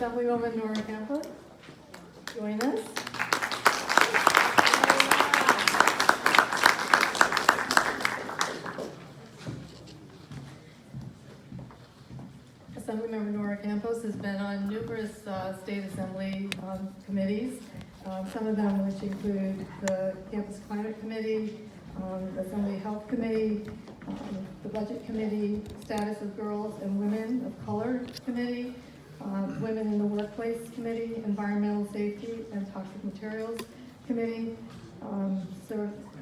Assemblywoman Nora Compos join us. Assemblymember Nora Compos has been on numerous state assembly committees, some of them which include the Campus Climate Committee, the Assembly Health Committee, the Budget Committee, Status of Girls and Women of Color Committee, Women in the Workplace Committee, Environmental Safety and Toxic Materials Committee,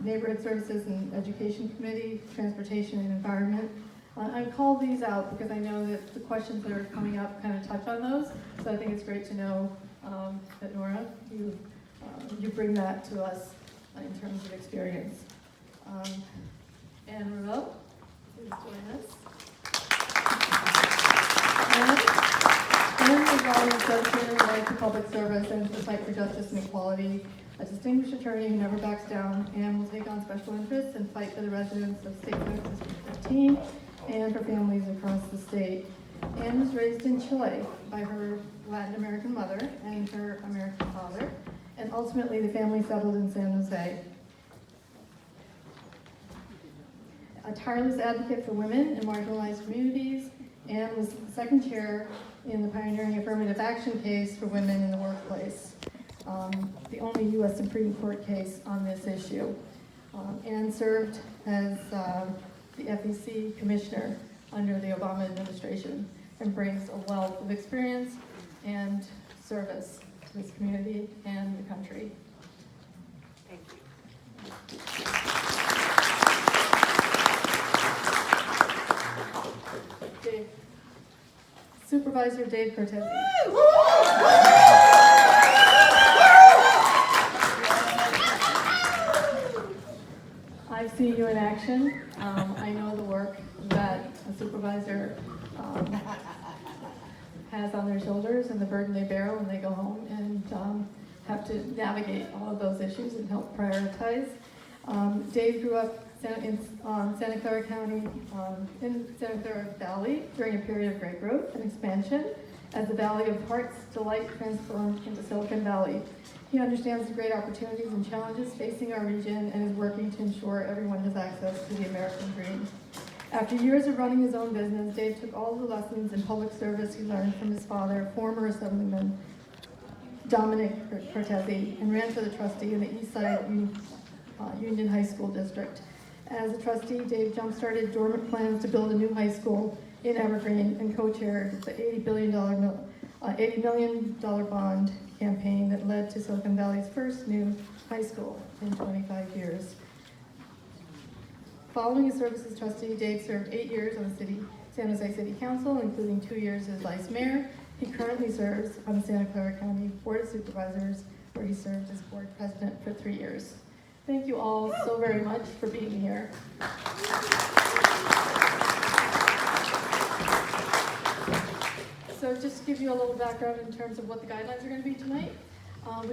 Neighborhood Services and Education Committee, Transportation and Environment. I called these out because I know that the questions that are coming up kind of touch on those, so I think it's great to know that Nora, you bring that to us in terms of experience. Ann Ravel, please join us. Ann is an associate in life to public service and to fight for justice and equality. A distinguished attorney who never backs down, Ann will take on special interests and fight for the residents of State Senate District 15 and for families across the state. Ann was raised in Chile by her Latin American mother and her American father, and ultimately the family settled in San Jose. A tireless advocate for women in marginalized communities, Ann was the second chair in the pioneering affirmative action case for women in the workplace, the only U.S. Supreme Court case on this issue. Ann served as the FEC commissioner under the Obama administration and brings a wealth of experience and service to this community and the country. Thank you. Dave. Supervisor Dave Cortese. I've seen you in action. I know the work that a supervisor has on their shoulders and the burden they bear when they go home and have to navigate all of those issues and help prioritize. Dave grew up in Santa Clara County, in Santa Clara Valley during a period of great growth and expansion as the Valley of Heart's Delight transformed into Silicon Valley. He understands the great opportunities and challenges facing our region and is working to ensure everyone has access to the American dream. After years of running his own business, Dave took all the lessons in public service he learned from his father, former Assemblyman Dominic Cortese, and ran for the trustee in the Eastside Union High School District. As a trustee, Dave jump-started dormant plans to build a new high school in Evergreen and co-chaired the $80 million bond campaign that led to Silicon Valley's first new high school in 25 years. Following his service as trustee, Dave served 8 years on the San Jose City Council, including 2 years as vice mayor. He currently serves on the Santa Clara County Board of Supervisors, where he served as board president for 3 years. Thank you all so very much for being here. So just to give you a little background in terms of what the guidelines are going to be tonight. It'll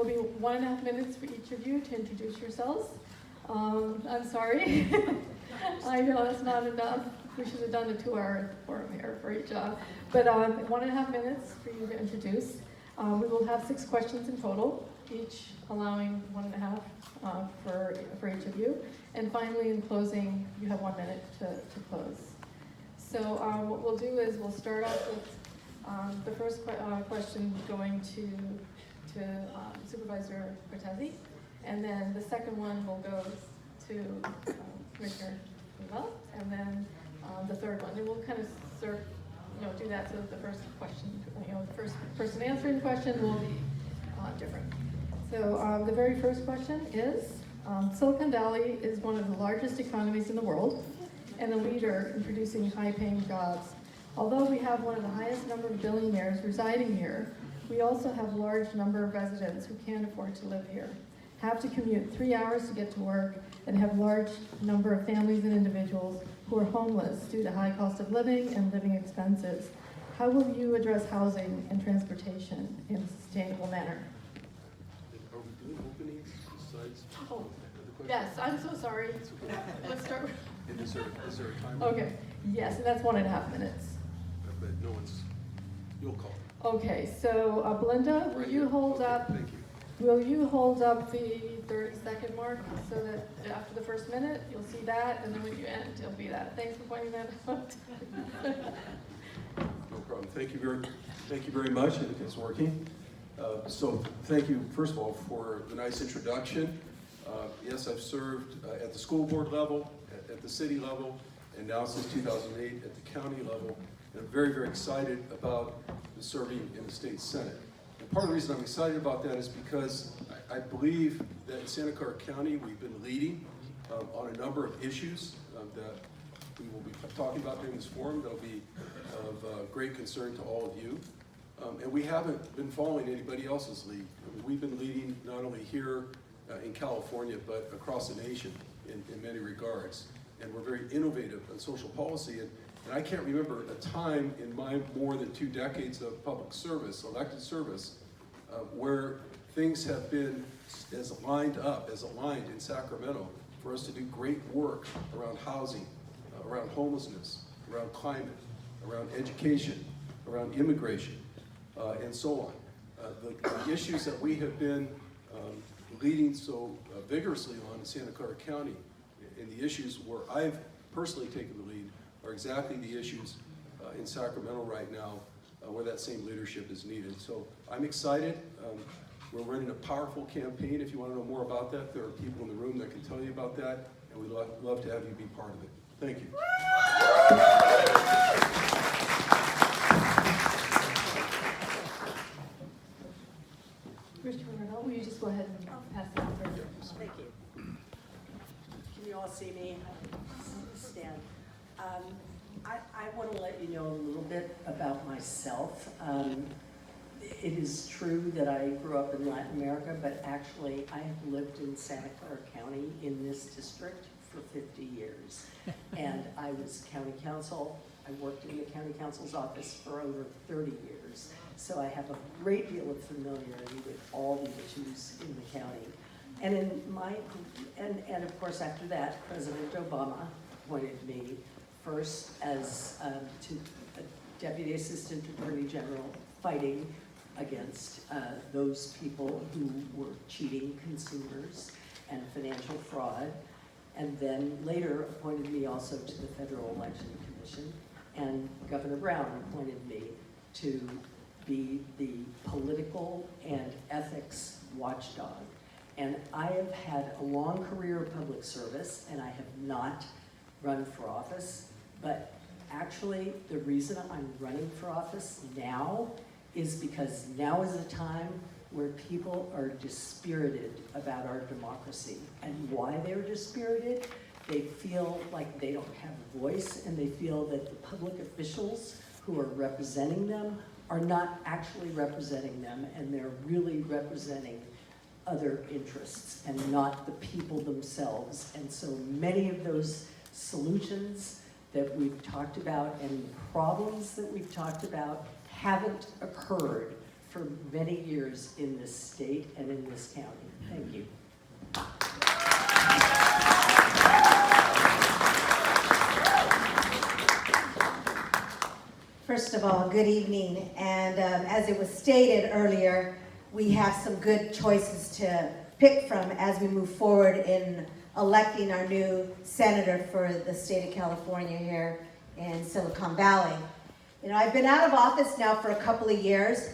be 1.5 minutes for each of you to introduce yourselves. I'm sorry. I know that's not enough. We should have done a 2-hour forum here for each job. But 1.5 minutes for you to introduce. We will have 6 questions in total, each allowing 1.5 for each of you. And finally, in closing, you have 1 minute to close. So what we'll do is we'll start off with the first question going to Supervisor Cortese, and then the second one will go to Commissioner Ravel, and then the third one. And we'll kind of do that so that the first question, the first person answering the question will be different. So the very first question is, Silicon Valley is one of the largest economies in the world and a leader in producing high-paying jobs. Although we have one of the highest number of billionaires residing here, we also have a large number of residents who can't afford to live here, have to commute 3 hours to get to work, and have a large number of families and individuals who are homeless due to high cost of living and living expenses. How will you address housing and transportation in a sustainable manner? Are we doing openings besides the question? Yes, I'm so sorry. Let's start with... And is there a time? Okay, yes, and that's 1.5 minutes. But no one's You'll call. Okay, so Belinda, will Right you here. hold Okay, up, Thank you. will you hold up the 30-second mark so that after the first minute, you'll see that, and then when you end, it'll be that. Thanks for pointing that out. No problem. Thank you very much. I think it's working. So thank you, first of all, for the nice introduction. Yes, I've served at the school board level, at the city level, and now since 2008 at the county level. And I'm very, very excited about serving in the state senate. And part of the reason I'm excited about that is because I believe that in Santa Clara County, we've been leading on a number of issues that we will be talking about during this forum that'll be of great concern to all of you. And we haven't been following anybody else's lead. I mean, we've been leading not only here in California, but across the nation in many regards. And we're very innovative in social policy. And I can't remember a time in my more than 2 decades of public service, elected service, where things have been as aligned in Sacramento for us to do great work around housing, around homelessness, around climate, around education, around immigration, and so on. The issues that we have been leading so vigorously on in Santa Clara County, and the issues where I've personally taken the lead, are exactly the issues in Sacramento right now where that same leadership is needed. So I'm excited. We're running a powerful campaign. If you want to know more about that, there are people in the room that can tell you about that, and we'd love to have you be part of it. Thank you. Christopher Renault, will you just go ahead and pass it on? Thank you. Can you all see me? Stand. I want to let you know a little bit about myself. It is true that I grew up in Latin America, but actually I have lived in Santa Clara County in this district for 50 years. And I was county council. I worked in the county council's office for over 30 years. So I have a great deal of familiarity with all the issues in the county. And and of course after that, President Obama appointed me first as to a Deputy Assistant Attorney General fighting against those people who were cheating consumers and financial fraud, and then later appointed me also to the Federal Election Commission, and Governor Brown appointed me to be the political and ethics watchdog. And I have had a long career of public service, and I have not run for office, but actually the reason I'm running for office now is because now is a time where people are dispirited about our democracy. And why they're dispirited? They feel like they don't have a voice, and they feel that the public officials who are representing them are not actually representing them, and they're really representing other interests and not the people themselves. And so many of those solutions that we've talked about and the problems that we've talked about haven't occurred for many years in this state and in this county. Thank you. First of all, good evening. And as it was stated earlier, we have some good choices to pick from as we move forward in electing our new senator for the state of California here in Silicon Valley. You know, I've been out of office now for a couple of years,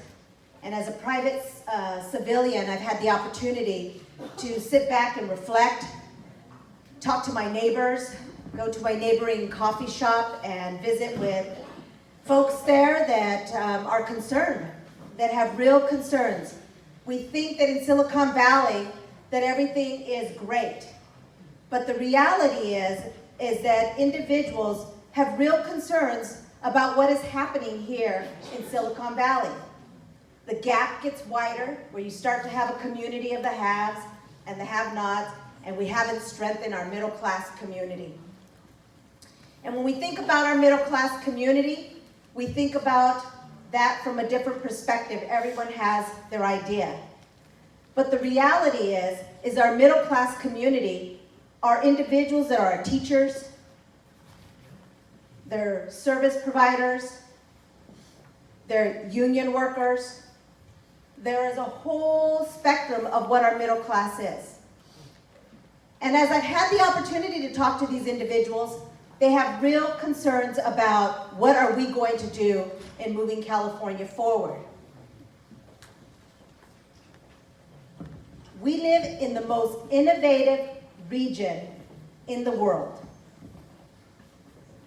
and as a private civilian, I've had the opportunity to sit back and reflect, talk to my neighbors, go to my neighboring coffee shop and visit with folks there that are concerned, that have real concerns. We think that in Silicon Valley that everything is great. But the reality is that individuals have real concerns about what is happening here in Silicon Valley. The gap gets wider, where you start to have a community of the haves and the have-nots, and we haven't strengthened our middle-class community. And when we think about our middle-class community, we think about that from a different perspective. Everyone has their idea. But the reality is our middle-class community are individuals that are teachers, they're service providers, they're union workers. There is a whole spectrum of what our middle class is. And as I've had the opportunity to talk to these individuals, they have real concerns about what are we going to do in moving California forward. We live in the most innovative region in the world.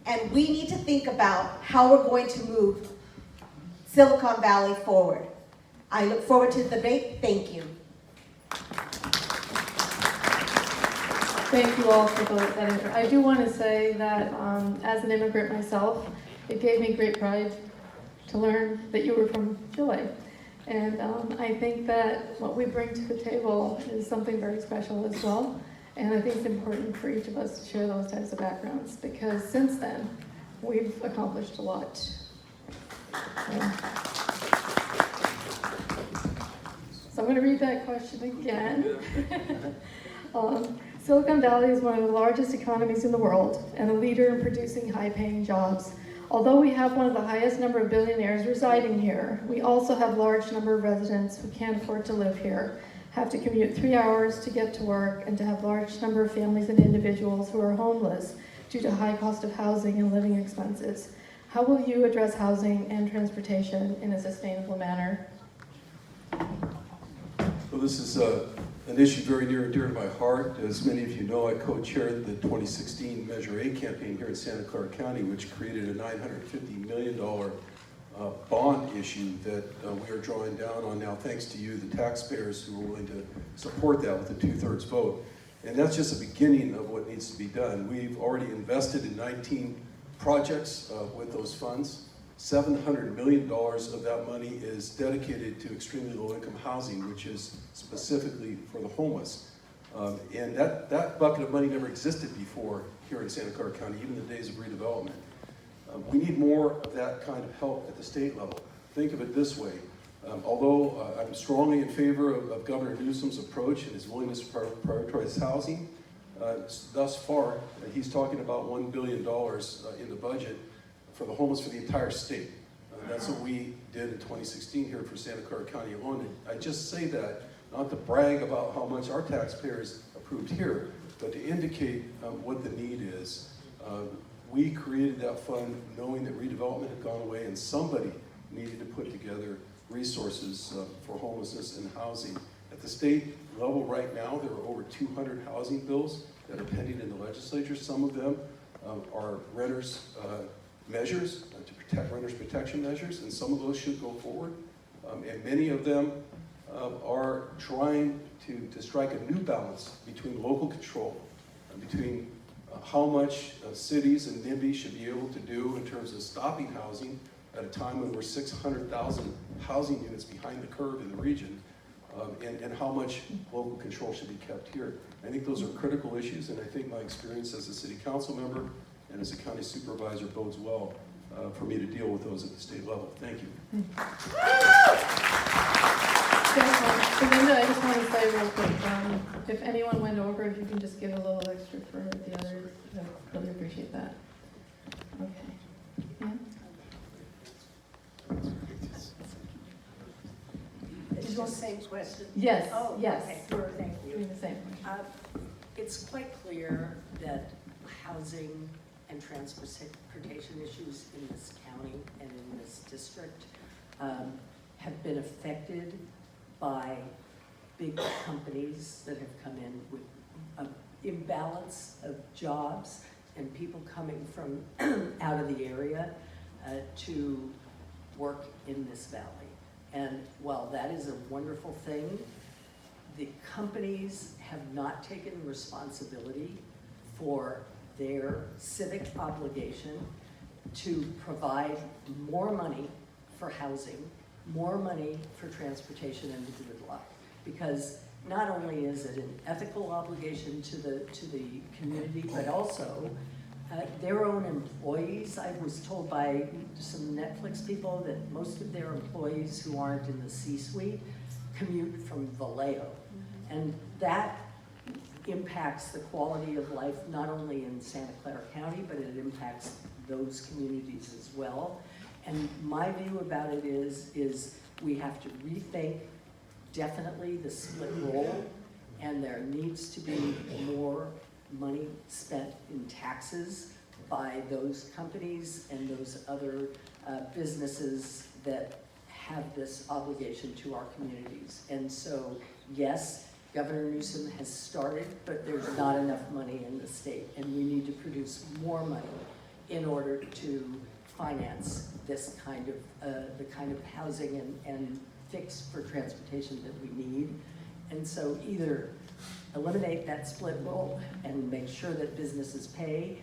And we need to think about how we're going to move Silicon Valley forward. I look forward to the debate. Thank you. Thank you all for that intro. I do want to say that as an immigrant myself, it gave me great pride to learn that you were from Chile. And I think that what we bring to the table is something very special as well. And I think it's important for each of us to share those types of backgrounds, because since then, we've accomplished a lot. So I'm going to read that question again. Silicon Valley is one of the largest economies in the world and a leader in producing high-paying jobs. Although we have one of the highest number of billionaires residing here, we also have a large number of residents who can't afford to live here, have to commute 3 hours to get to work, and to have a large number of families and individuals who are homeless due to high cost of housing and living expenses. How will you address housing and transportation in a sustainable manner? Well, this is an issue very near and dear to my heart. As many of you know, I co-chaired the 2016 Measure A campaign here in Santa Clara County, which created a $950 million bond issue that we are drawing down on now, thanks to you, the taxpayers, who are willing to support that with a 2/3 vote. And that's just the beginning of what needs to be done. We've already invested in 19 projects with those funds. $700 million of that money is dedicated to extremely low-income housing, which is specifically for the homeless. And that bucket of money never existed before here in Santa Clara County, even in the days of redevelopment. We need more of that kind of help at the state level. Think of it this way. Although I'm strongly in favor of Governor Newsom's approach and his willingness to prioritize housing, thus far, he's talking about $1 billion in the budget for the homeless for the entire state. That's what we did in 2016 here for Santa Clara County alone. And I just say that not to brag about how much our taxpayers approved here, but to indicate what the need is. We created that fund knowing that redevelopment had gone away and somebody needed to put together resources for homelessness and housing. At the state level right now, there are over 200 housing bills that are pending in the legislature. Some of them are renters measures, to protect renters protection measures, and some of those should go forward. And many of them are trying to strike a new balance between local control, between how much cities and NIMBY should be able to do in terms of stopping housing at a time when we're 600,000 housing units behind the curve in the region, and how much local control should be kept here. I think those are critical issues, and I think my experience as a city council member and as a county supervisor bodes well for me to deal with those at the state level. Thank you. Belinda, I just want to say real quick, if anyone went over, if you can just give a little extra for the others, I'd really appreciate that. Okay. Ann? Is the same question? Yes, Oh, yes. okay, sure, thank you. Doing the same. It's quite clear that housing and transportation issues in this county and in this district have been affected by big companies that have come in with an imbalance of jobs and people coming from out of the area to work in this valley. And while that is a wonderful thing, the companies have not taken responsibility for their civic obligation to provide more money for housing, more money for transportation and to good life. Because not only is it an ethical obligation to the community, but also their own employees. I was told by some Netflix people that most of their employees who aren't in the C-suite commute from Vallejo. And that impacts the quality of life not only in Santa Clara County, but it impacts those communities as well. And my view about it is we have to rethink definitely the split role, and there needs to be more money spent in taxes by those companies and those other businesses that have this obligation to our communities. And so, yes, Governor Newsom has started, but there's not enough money in the state, and we need to produce more money in order to finance this kind of, the kind of housing and fix for transportation that we need. And so either eliminate that split role and make sure that businesses pay,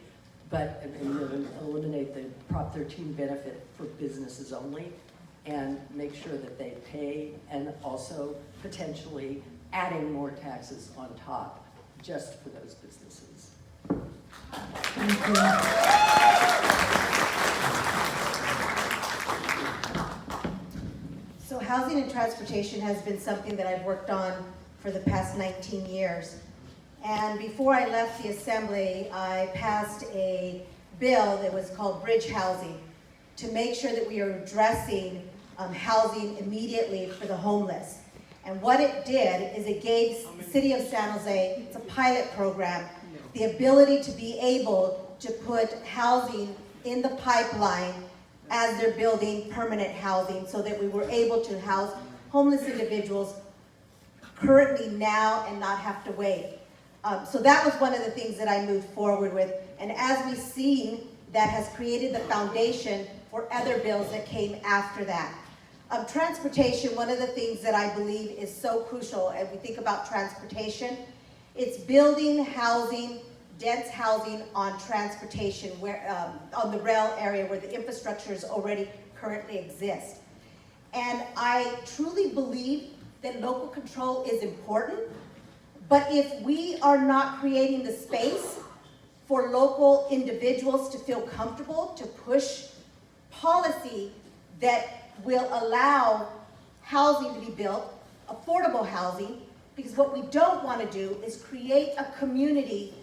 but and eliminate the Prop 13 benefit for businesses only, and make sure that they pay, and also potentially adding more taxes on top just for those businesses. Thank you. So housing and transportation has been something that I've worked on for the past 19 years. And before I left the assembly, I passed a bill that was called Bridge Housing to make sure that we are addressing housing immediately for the homeless. And what it did is it gave the city of San Jose, it's a pilot program, the ability to be able to put housing in the pipeline as they're building permanent housing, so that we were able to house homeless individuals currently now and not have to wait. So that was one of the things that I moved forward with. And as we've seen, that has created the foundation for other bills that came after that. Transportation, one of the things that I believe is so crucial as we think about transportation, it's building housing, dense housing on transportation, where on the rail area where the infrastructures already currently exist. And I truly believe that local control is important, but if we are not creating the space for local individuals to feel comfortable to push policy that will allow housing to be built, affordable housing, because what we don't want to do is create a community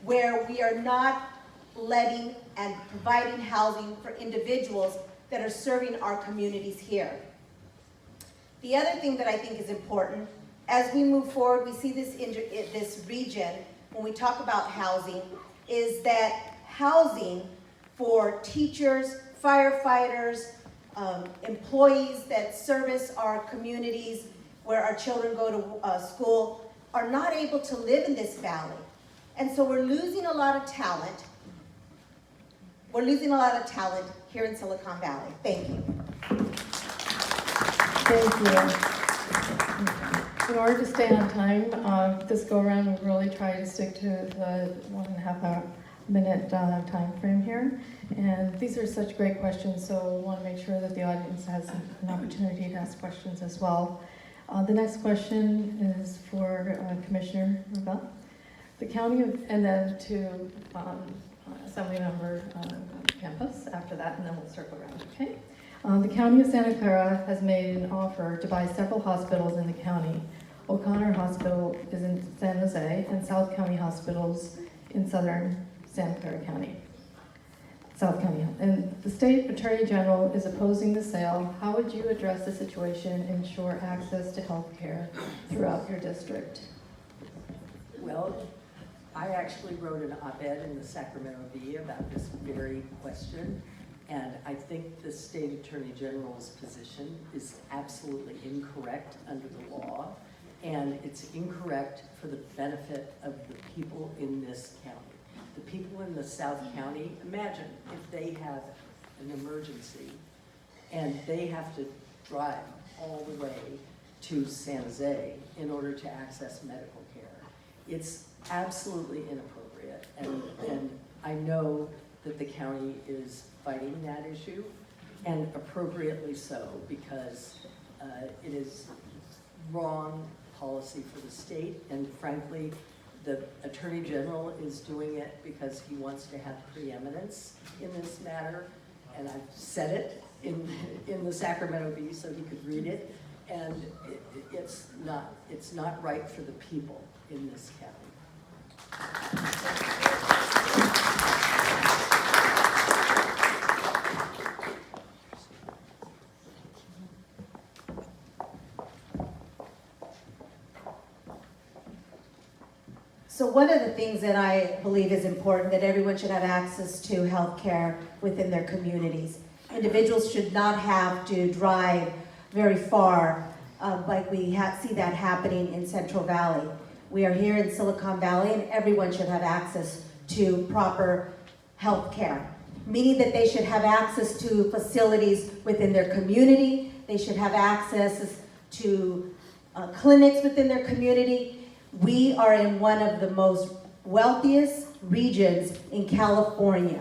where we are not letting and providing housing for individuals that are serving our communities here. The other thing that I think is important, as we move forward, we see this region, when we talk about housing, is that housing for teachers, firefighters, employees that service our communities where our children go to school are not able to live in this valley. And so we're losing a lot of talent. We're losing a lot of talent here in Silicon Valley. Thank you. Thank you. In order to stay on time, this go around, we really try to stick to the 1.5 minute time frame here. And these are such great questions, so we want to make sure that the audience has an opportunity to ask questions as well. The next question is for Commissioner Ravel. The county of, and then to Assemblymember Campos after that, and then we'll circle around, okay? The County of Santa Clara has made an offer to buy several hospitals in the county. O'Connor Hospital is in San Jose, and South County Hospitals in southern Santa Clara County. South County. And the State Attorney General is opposing the sale. How would you address the situation and ensure access to health care throughout your district? Well, I actually wrote an op-ed in the Sacramento Bee about this very question, and I think the State Attorney General's position is absolutely incorrect under the law, and it's incorrect for the benefit of the people in this county. The people in the South County, imagine if they have an emergency and they have to drive all the way to San Jose in order to access medical care. It's absolutely inappropriate, and I know that the county is fighting that issue, and appropriately so, because it is wrong policy for the state, and frankly, the Attorney General is doing it because he wants to have preeminence in this matter, and I've said it in the Sacramento Bee so he could read it, and it's not right for the people in this county. So one of the things that I believe is important, that everyone should have access to health care within their communities. Individuals should not have to drive very far, like we see that happening in Central Valley. We are here in Silicon Valley, and everyone should have access to proper health care, meaning that they should have access to facilities within their community. They should have access to clinics within their community. We are in one of the most wealthiest regions in California,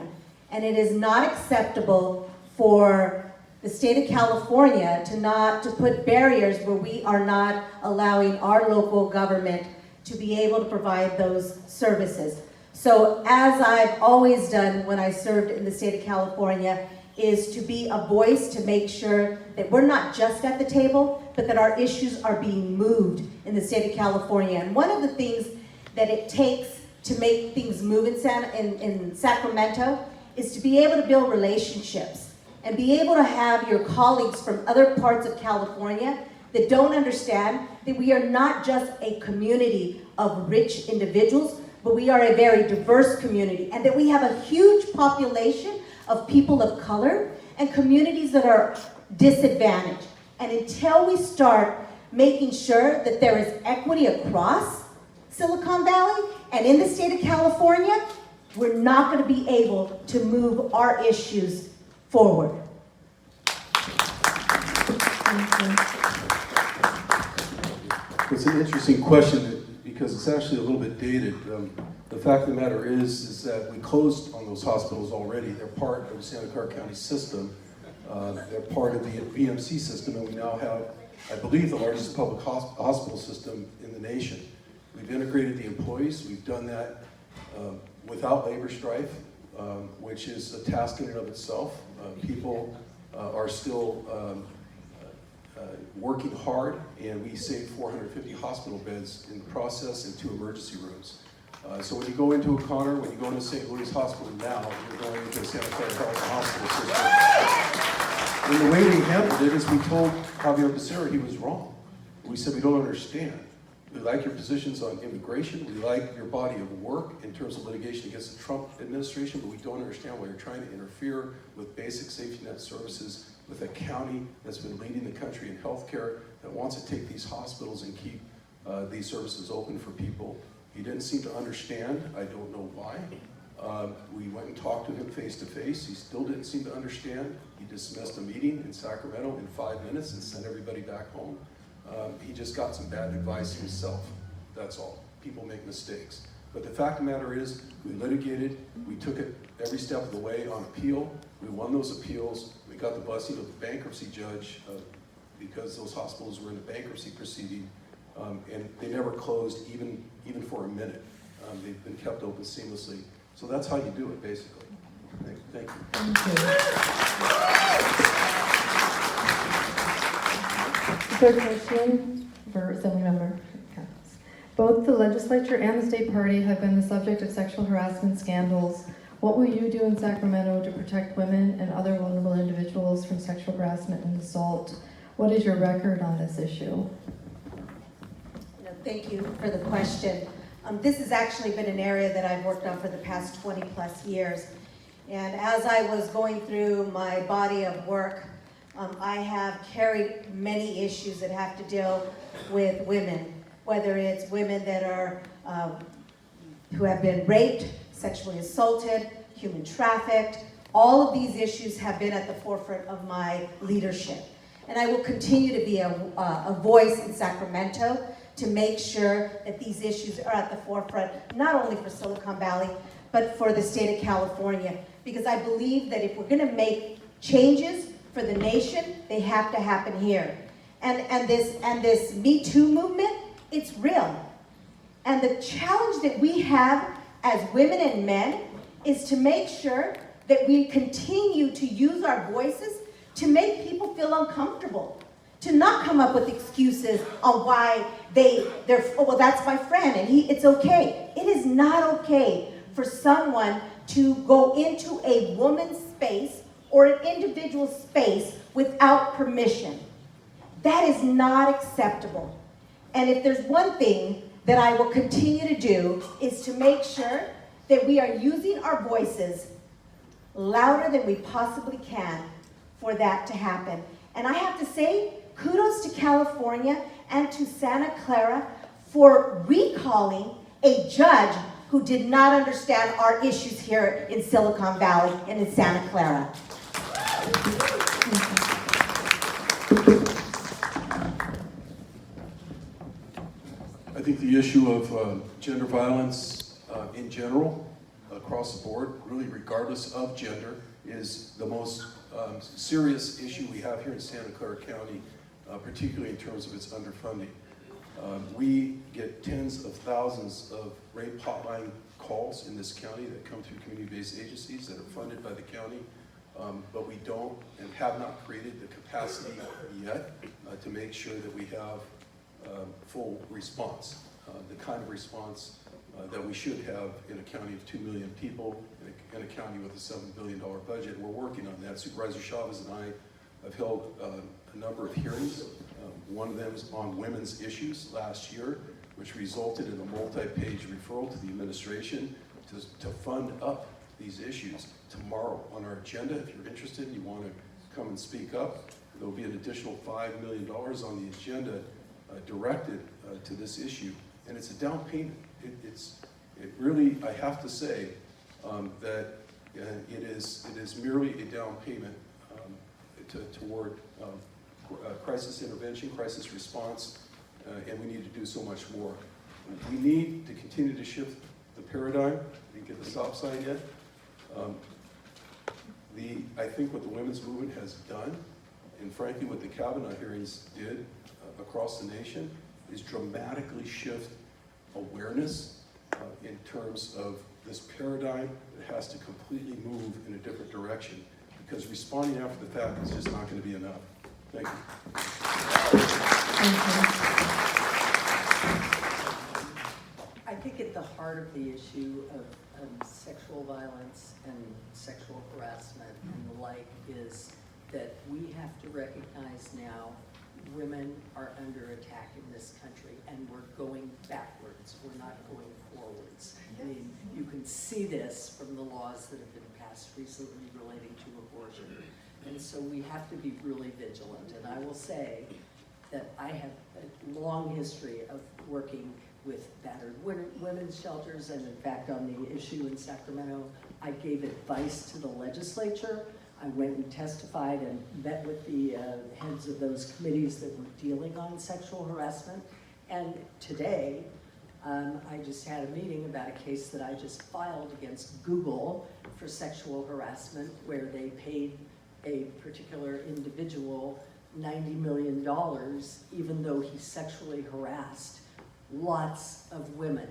and it is not acceptable for the state of California to put barriers where we are not allowing our local government to be able to provide those services. So as I've always done when I served in the state of California, is to be a voice to make sure that we're not just at the table, but that our issues are being moved in the state of California. And one of the things that it takes to make things move in Sacramento is to be able to build relationships and be able to have your colleagues from other parts of California that don't understand that we are not just a community of rich individuals, but we are a very diverse community, and that we have a huge population of people of color and communities that are disadvantaged. And until we start making sure that there is equity across Silicon Valley and in the state of California, we're not going to be able to move our issues forward. It's an interesting question because it's actually a little bit dated. The fact of the matter is that we closed on those hospitals already. They're part of the Santa Clara County system. They're part of the VMC system, and we now have, I believe, the largest public hospital system in the nation. We've integrated the employees. We've done that without labor strife, which is a task in and of itself. People are still working hard, and we saved 450 hospital beds in the process and 2 emergency rooms. So when you go into O'Connor, when you go into St. Louis Hospital now, you're going into the Santa Clara Health Hospital system. And the way we handled it is we told Javier Becerra he was wrong. We said, we don't understand. We like your positions on immigration. We like your body of work in terms of litigation against the Trump administration, but we don't understand why you're trying to interfere with basic safety net services with a county that's been leading the country in healthcare, that wants to take these hospitals and keep these services open for people. He didn't seem to understand. I don't know why. We went and talked to him face to face. He still didn't seem to understand. He dismissed a meeting in Sacramento in 5 minutes and sent everybody back home. He just got some bad advice himself. That's all. People make mistakes. But the fact of the matter is, we litigated. We took it every step of the way on appeal. We won those appeals. We got the blessing of the bankruptcy judge because those hospitals were in the bankruptcy proceeding, and they never closed even for a minute. They've been kept open seamlessly. So that's how you do it, basically. Thank you. Thank you. Third question for Assemblymember Compos. Both the legislature and the state party have been the subject of sexual harassment scandals. What will you do in Sacramento to protect women and other vulnerable individuals from sexual harassment and assault? What is your record on this issue? Thank you for the question. This has actually been an area that I've worked on for the past 20 plus years. And as I was going through my body of work, I have carried many issues that have to deal with women, whether it's women that are who have been raped, sexually assaulted, human trafficked. All of these issues have been at the forefront of my leadership. And I will continue to be a voice in Sacramento to make sure that these issues are at the forefront, not only for Silicon Valley, but for the state of California. Because I believe that if we're gonna make changes for the nation, they have to happen here. And this Me Too movement, it's real. And the challenge that we have as women and men is to make sure that we continue to use our voices to make people feel uncomfortable, to not come up with excuses on why oh, well, that's my friend and it's okay. It is not okay for someone to go into a woman's space or an individual space without permission. That is not acceptable. And if there's one thing that I will continue to do is to make sure that we are using our voices louder than we possibly can for that to happen. And I have to say, kudos to California and to Santa Clara for recalling a judge who did not understand our issues here in Silicon Valley and in Santa Clara. I think the issue of gender violence in general, across the board, really regardless of gender, is the most serious issue we have here in Santa Clara County, particularly in terms of its underfunding. We get tens of thousands of rape hotline calls in this county that come through community-based agencies that are funded by the county, but we don't and have not created the capacity yet to make sure that we have full response, the kind of response that we should have in a county of 2 million people, in a county with a $7 billion budget. We're working on that. Supervisor Chavez and I have held a number of hearings. One of them is on women's issues last year, which resulted in a multi-page referral to the administration to fund up these issues. Tomorrow on our agenda, if you're interested and you want to come and speak up, there will be an additional $5 million on the agenda directed to this issue. And it's a down payment. It really, I have to say, that it is merely a down payment toward crisis intervention, crisis response, and we need to do so much more. We need to continue to shift the paradigm. We didn't get the stop sign yet. I think what the women's movement has done, and frankly what the Kavanaugh hearings did across the nation, is dramatically shift awareness in terms of this paradigm that has to completely move in a different direction, because responding after the fact is just not going to be enough. Thank you. I think at the heart of the issue of sexual violence and sexual harassment and the like is that we have to recognize now women are under attack in this country, and we're going backwards. We're not going forwards. I mean, you can see this from the laws that have been passed recently relating to abortion. And so we have to be really vigilant. And I will say that I have a long history of working with battered women's shelters, and in fact on the issue in Sacramento, I gave advice to the legislature. I went and testified and met with the heads of those committees that were dealing on sexual harassment. And today, I just had a meeting about a case that I just filed against Google for sexual harassment, where they paid a particular individual $90 million, even though he sexually harassed lots of women.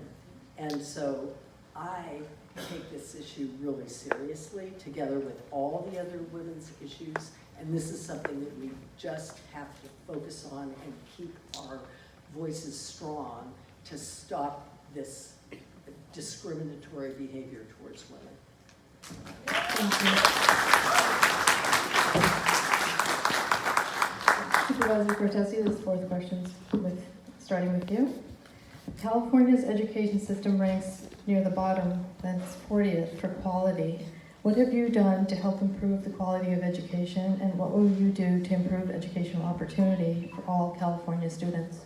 And so I take this issue really seriously, together with all the other women's issues, and this is something that we just have to focus on and keep our voices strong to stop this discriminatory behavior towards women. Supervisor Cortese, this fourth question, starting with you. California's education system ranks near the bottom, then it's 40th for quality. What have you done to help improve the quality of education, and what will you do to improve educational opportunity for all California students?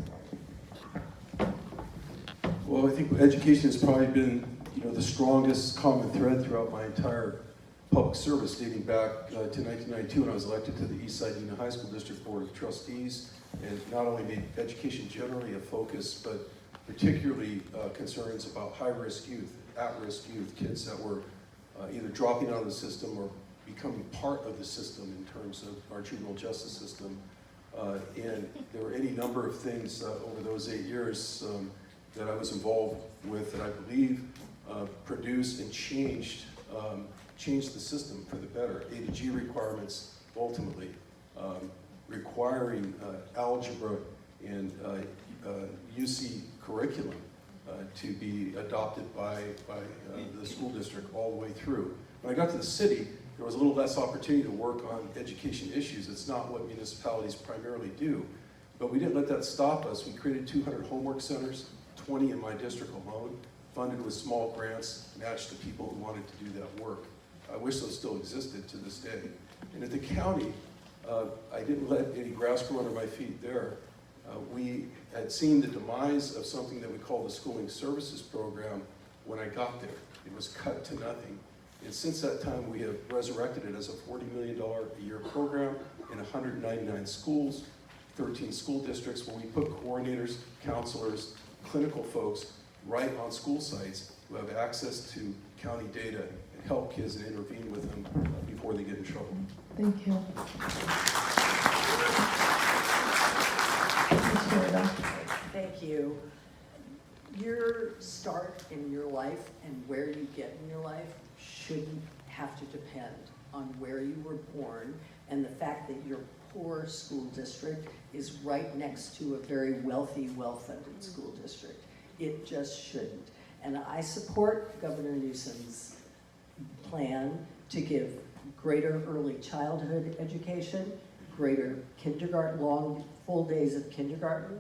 Well, I think education has probably been, the strongest common thread throughout my entire public service, dating back to 1992 when I was elected to the Eastside Union High School District Board of Trustees, and not only made education generally a focus, but particularly concerns about high-risk youth, at-risk youth, kids that were either dropping out of the system or becoming part of the system in terms of our juvenile justice system. And there were any number of things over those 8 years that I was involved with that I believe produced and changed the system for the better. A to G requirements, ultimately, requiring algebra and UC curriculum to be adopted by the school district all the way through. When I got to the city, there was a little less opportunity to work on education issues. It's not what municipalities primarily do. But we didn't let that stop us. We created 200 homework centers, 20 in my district alone, funded with small grants matched to people who wanted to do that work. I wish those still existed to this day. And at the county, I didn't let any grass grow under my feet there. We had seen the demise of something that we call the Schooling Services Program when I got there. It was cut to nothing. And since that time, we have resurrected it as a $40 million a year program in 199 schools, 13 school districts, where we put coordinators, counselors, clinical folks right on school sites who have access to county data and help kids and intervene with them before they get in trouble. Thank you. Thank you. Your start in your life and where you get in your life shouldn't have to depend on where you were born and the fact that your poor school district is right next to a very wealthy, well-funded school district. It just shouldn't. And I support Governor Newsom's plan to give greater early childhood education, greater kindergarten, long, full days of kindergarten,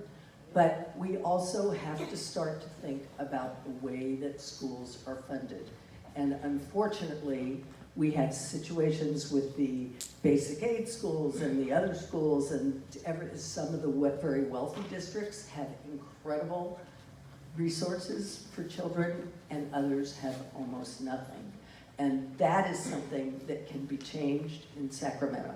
but we also have to start to think about the way that schools are funded. And unfortunately, we had situations with the basic aid schools and the other schools, and some of the very wealthy districts have incredible resources for children, and others have almost nothing. And that is something that can be changed in Sacramento.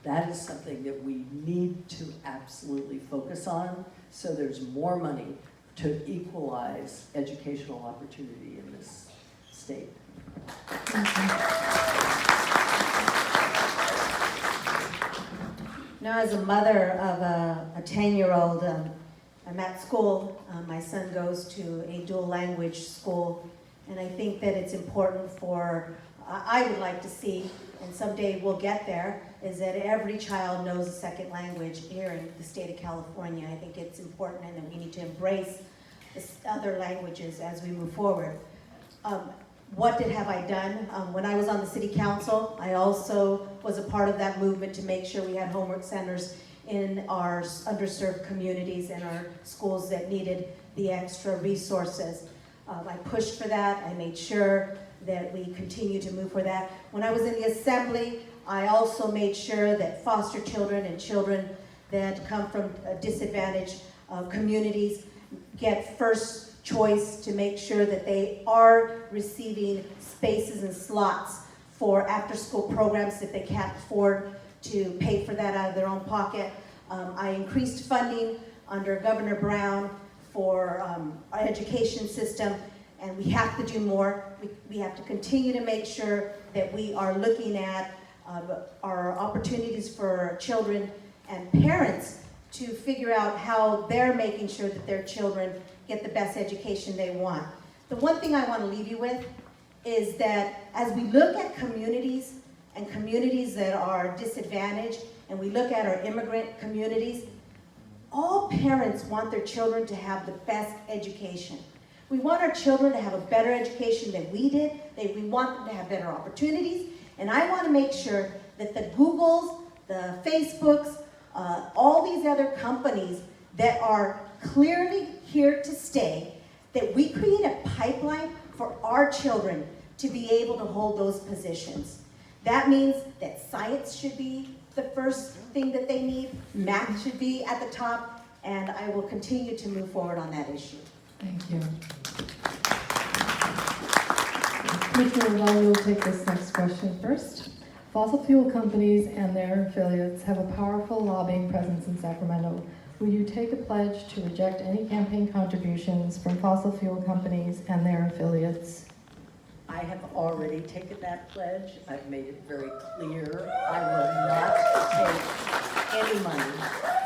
That is something that we need to absolutely focus on, so there's more money to equalize educational opportunity in this state. Now, as a mother of a 10-year-old, I'm at school. My son goes to a dual language school, and I think that it's important I would like to see, and someday we'll get there, is that every child knows a second language here in the state of California. I think it's important, and that we need to embrace the other languages as we move forward. What have I done? When I was on the city council, I also was a part of that movement to make sure we had homework centers in our underserved communities and our schools that needed the extra resources. I pushed for that. I made sure that we continue to move for that. When I was in the assembly, I also made sure that foster children and children that come from disadvantaged communities get first choice, to make sure that they are receiving spaces and slots for after-school programs if they can't afford to pay for that out of their own pocket. I increased funding under Governor Brown for our education system, and we have to do more. We have to continue to make sure that we are looking at our opportunities for children and parents to figure out how they're making sure that their children get the best education they want. The one thing I want to leave you with is that as we look at communities and communities that are disadvantaged, and we look at our immigrant communities, all parents want their children to have the best education. We want our children to have a better education than we did. We want them to have better opportunities. And I want to make sure that the Googles, the Facebooks, all these other companies that are clearly here to stay, that we create a pipeline for our children to be able to hold those positions. That means that science should be the first thing that they need, math should be at the top, and I will continue to move forward on that issue. Thank you. Commissioner Ravel, we will take this next question first. Fossil fuel companies and their affiliates have a powerful lobbying presence in Sacramento. Will you take a pledge to reject any campaign contributions from fossil fuel companies and their affiliates? I have already taken that pledge. I've made it very clear. I will not take any money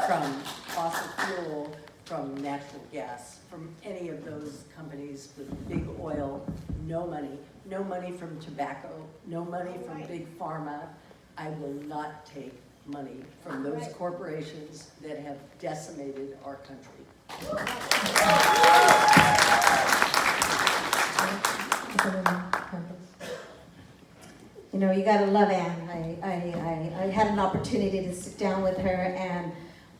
from fossil fuel, from natural gas, from any of those companies with big oil. No money. No money from tobacco. No money from big pharma. I will not take money from those corporations that have decimated our country. You know, you gotta love Ann. I had an opportunity to sit down with her, and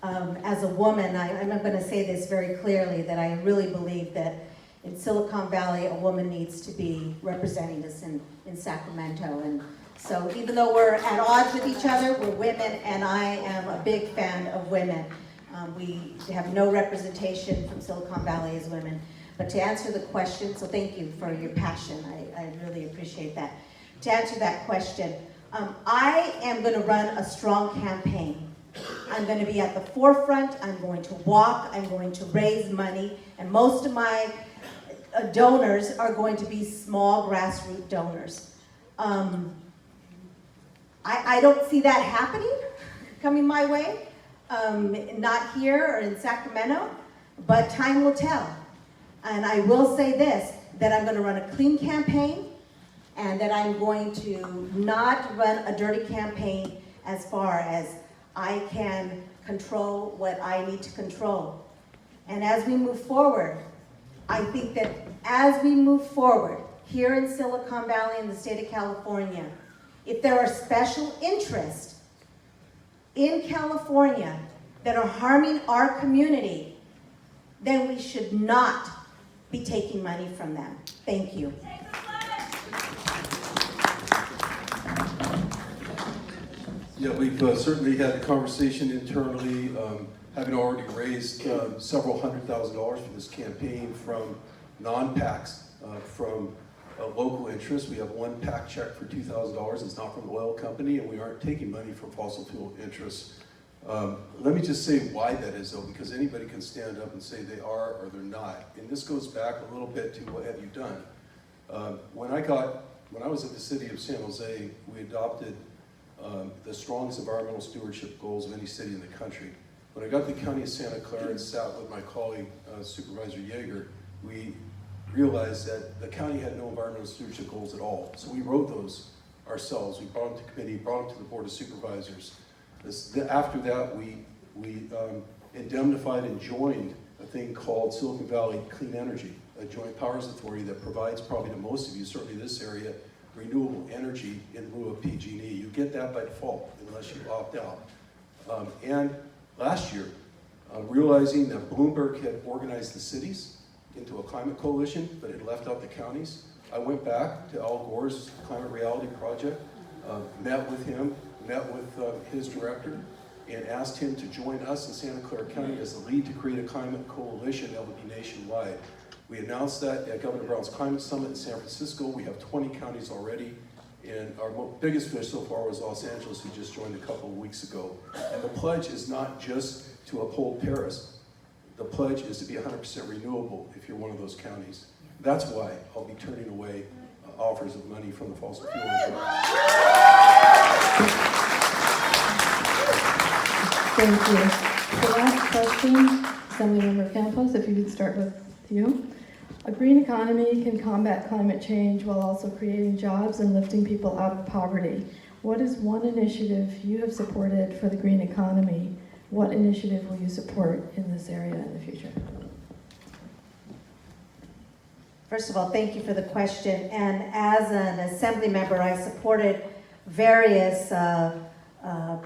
As a woman, I'm going to say this very clearly, that I really believe that in Silicon Valley, a woman needs to be representing us in Sacramento. And so even though we're at odds with each other, we're women, and I am a big fan of women. We have no representation from Silicon Valley as women. But to answer the question, so thank you for your passion. I really appreciate that. To answer that question, I am going to run a strong campaign. I'm going to be at the forefront. I'm going to walk. I'm going to raise money. And most of my donors are going to be small grassroots donors. I don't see that happening, coming my way. Not here or in Sacramento, but time will tell. And I will say this, that I'm going to run a clean campaign, and that I'm going to not run a dirty campaign as far as I can control what I need to control. And as we move forward, I think that as we move forward here in Silicon Valley in the state of California, if there are special interests in California that are harming our community, then we should not be taking money from them. Thank you. Yeah, we've certainly had a conversation internally, having already raised several $100,000 for this campaign from non-PACs, from local interests. We have one PAC check for $2,000. It's not from the oil company, and we aren't taking money from fossil fuel interests. Let me just say why that is, though, because anybody can stand up and say they are or they're not. And this goes back a little bit to what have you done. When I was at the city of San Jose, we adopted the strongest environmental stewardship goals of any city in the country. When I got to the county of Santa Clara and sat with my colleague, Supervisor Yeager, we realized that the county had no environmental stewardship goals at all. So we wrote those ourselves. We brought them to committee, brought them to the Board of Supervisors. After that, we indemnified and joined a thing called Silicon Valley Clean Energy, a joint powers authority that provides probably to most of you, certainly this area, renewable energy in lieu of PG&E. You get that by default unless you opt out. And last year, realizing that Bloomberg had organized the cities into a climate coalition, but had left out the counties, I went back to Al Gore's Climate Reality Project, met with him, met with his director, and asked him to join us in Santa Clara County as the lead to create a climate coalition that would be nationwide. We announced that at Governor Brown's Climate Summit in San Francisco. We have 20 counties already, and our biggest fish so far was Los Angeles, who just joined a couple of weeks ago. And the pledge is not just to uphold Paris. The pledge is to be 100% renewable if you're one of those counties. That's why I'll be turning away offers of money from the fossil fuel industry. Thank you. The last question, Assemblymember Campos, if you could start with you. A green economy can combat climate change while also creating jobs and lifting people out of poverty. What is one initiative you have supported for the green economy? What initiative will you support in this area in the future? First of all, thank you for the question. And as an assembly member, I supported various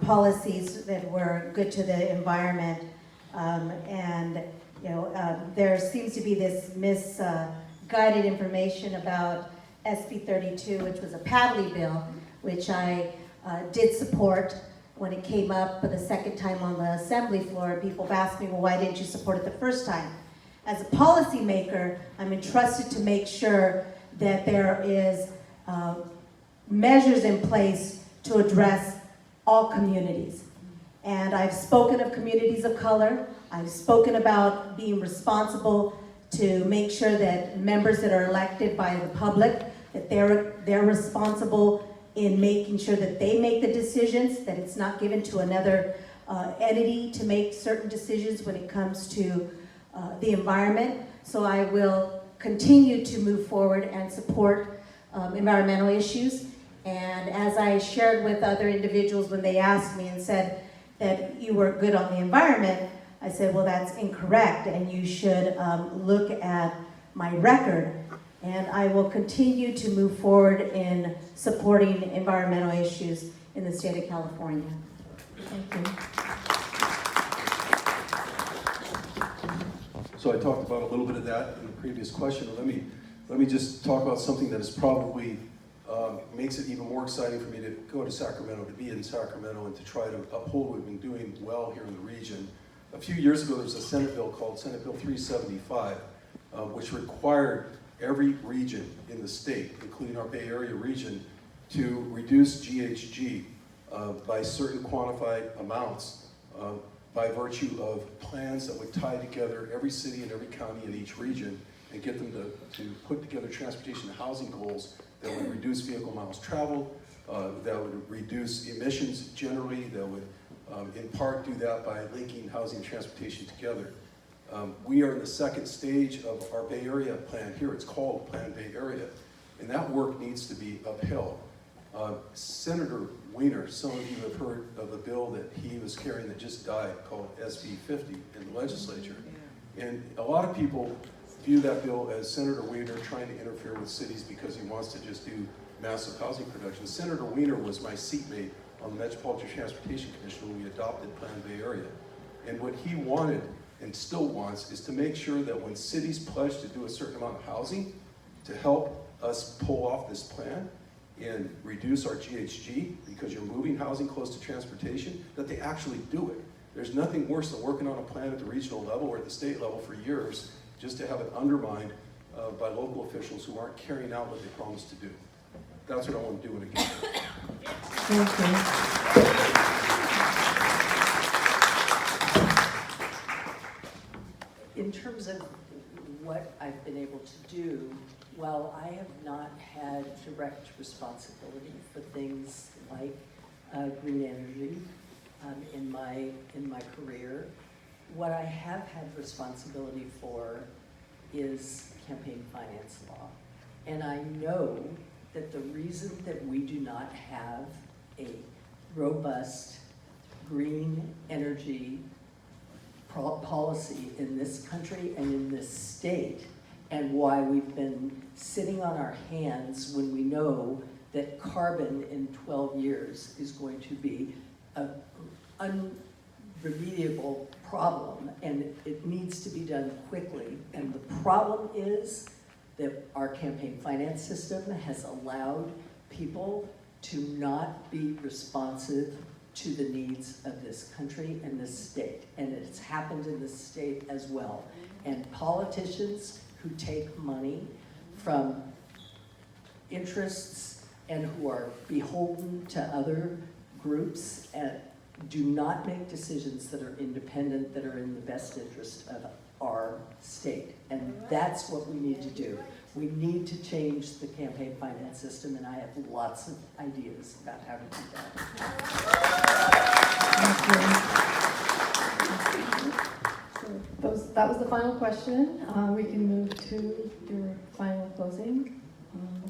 policies that were good to the environment. There seems to be this misguided information about SB 32, which was a paddly bill, which I did support when it came up for the second time on the assembly floor. People have asked me, well, why didn't you support it the first time? As a policymaker, I'm entrusted to make sure that there is measures in place to address all communities. And I've spoken of communities of color. I've spoken about being responsible to make sure that members that are elected by the public, that they're responsible in making sure that they make the decisions, that it's not given to another entity to make certain decisions when it comes to the environment. So I will continue to move forward and support environmental issues. And as I shared with other individuals when they asked me and said that you were good on the environment, I said, well, that's incorrect, and you should look at my record. And I will continue to move forward in supporting environmental issues in the state of California. Thank you. So I talked about a little bit of that in the previous question. Let me just talk about something that is probably makes it even more exciting for me to go to Sacramento, to be in Sacramento, and to try to uphold what we've been doing well here in the region. A few years ago, there was a Senate bill called Senate Bill 375, which required every region in the state, including our Bay Area region, to reduce GHG by certain quantified amounts by virtue of plans that would tie together every city and every county in each region and get them to put together transportation and housing goals that would reduce vehicle miles traveled, that would reduce emissions generally, that would in part do that by linking housing and transportation together. We are in the second stage of our Bay Area plan here. It's called Plan Bay Area, and that work needs to be upheld. Senator Weiner, some of you have heard of a bill that he was carrying that just died called SB50 in the legislature. And a lot of people view that bill as Senator Weiner trying to interfere with cities because he wants to just do massive housing production. Senator Weiner was my seatmate on the Metropolitan Transportation Commission when we adopted Plan Bay Area. And what he wanted and still wants is to make sure that when cities pledge to do a certain amount of housing to help us pull off this plan and reduce our GHG because you're moving housing close to transportation, that they actually do it. There's nothing worse than working on a plan at the regional level or at the state level for years just to have it undermined by local officials who aren't carrying out what they promised to do. That's what I want to do it again. In terms of what I've been able to do, while I have not had direct responsibility for things like green energy in my career, what I have had responsibility for is campaign finance law. And I know that the reason that we do not have a robust green energy policy in this country and in this state, and why we've been sitting on our hands when we know that carbon in 12 years is going to be an unremediable problem, and it needs to be done quickly. And the problem is that our campaign finance system has allowed people to not be responsive to the needs of this country and this state. And it's happened in this state as well. And politicians who take money from interests and who are beholden to other groups do not make decisions that are independent, that are in the best interest of our state. And that's what we need to do. We need to change the campaign finance system, and I have lots of ideas about how to do that. So that was the final question. We can move to your final closing,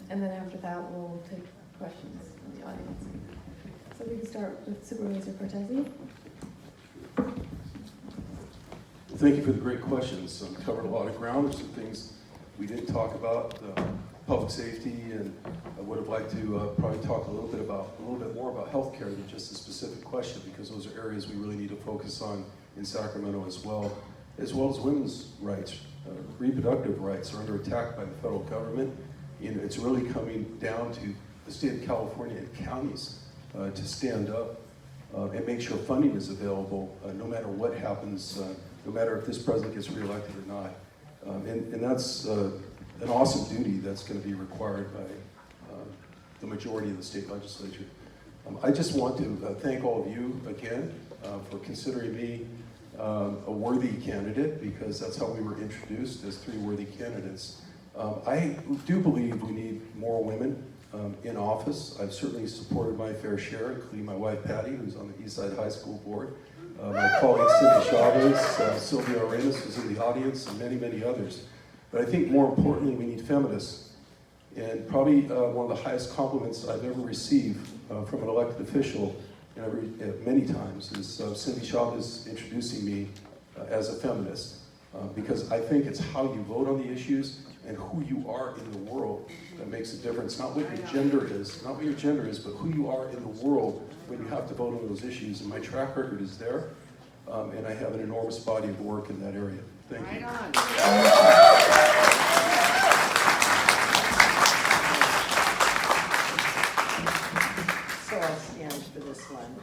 and then after that we'll take questions from the audience. So we can start with Supervisor Cortese. Thank you for the great questions. We covered a lot of ground. There's some things we didn't talk about, public safety, and I would have liked to probably talk a little bit more about healthcare than just a specific question, because those are areas we really need to focus on in Sacramento as well as women's rights. Reproductive rights are under attack by the federal government, and it's really coming down to the state of California and counties to stand up and make sure funding is available no matter what happens, no matter if this president gets reelected or not. And that's an awesome duty that's going to be required by the majority of the state legislature. I just want to thank all of you again for considering me a worthy candidate, because that's how we were introduced, as three worthy candidates. I do believe we need more women in office. I've certainly supported my fair share, including my wife Patty, who's on the Eastside High School board, my colleague Cindy Chavez, Sylvia Arenas, who's in the audience, and many, many others. But I think more importantly, we need feminists. And probably one of the highest compliments I've ever received from an elected official many times is Cindy Chavez introducing me as a feminist. Because I think it's how you vote on the issues and who you are in the world that makes a difference. Not what your gender is, but who you are in the world when you have to vote on those issues. And my track record is there. and I have an enormous body of work in that area. Thank you. Right on. So I'll stand for this one.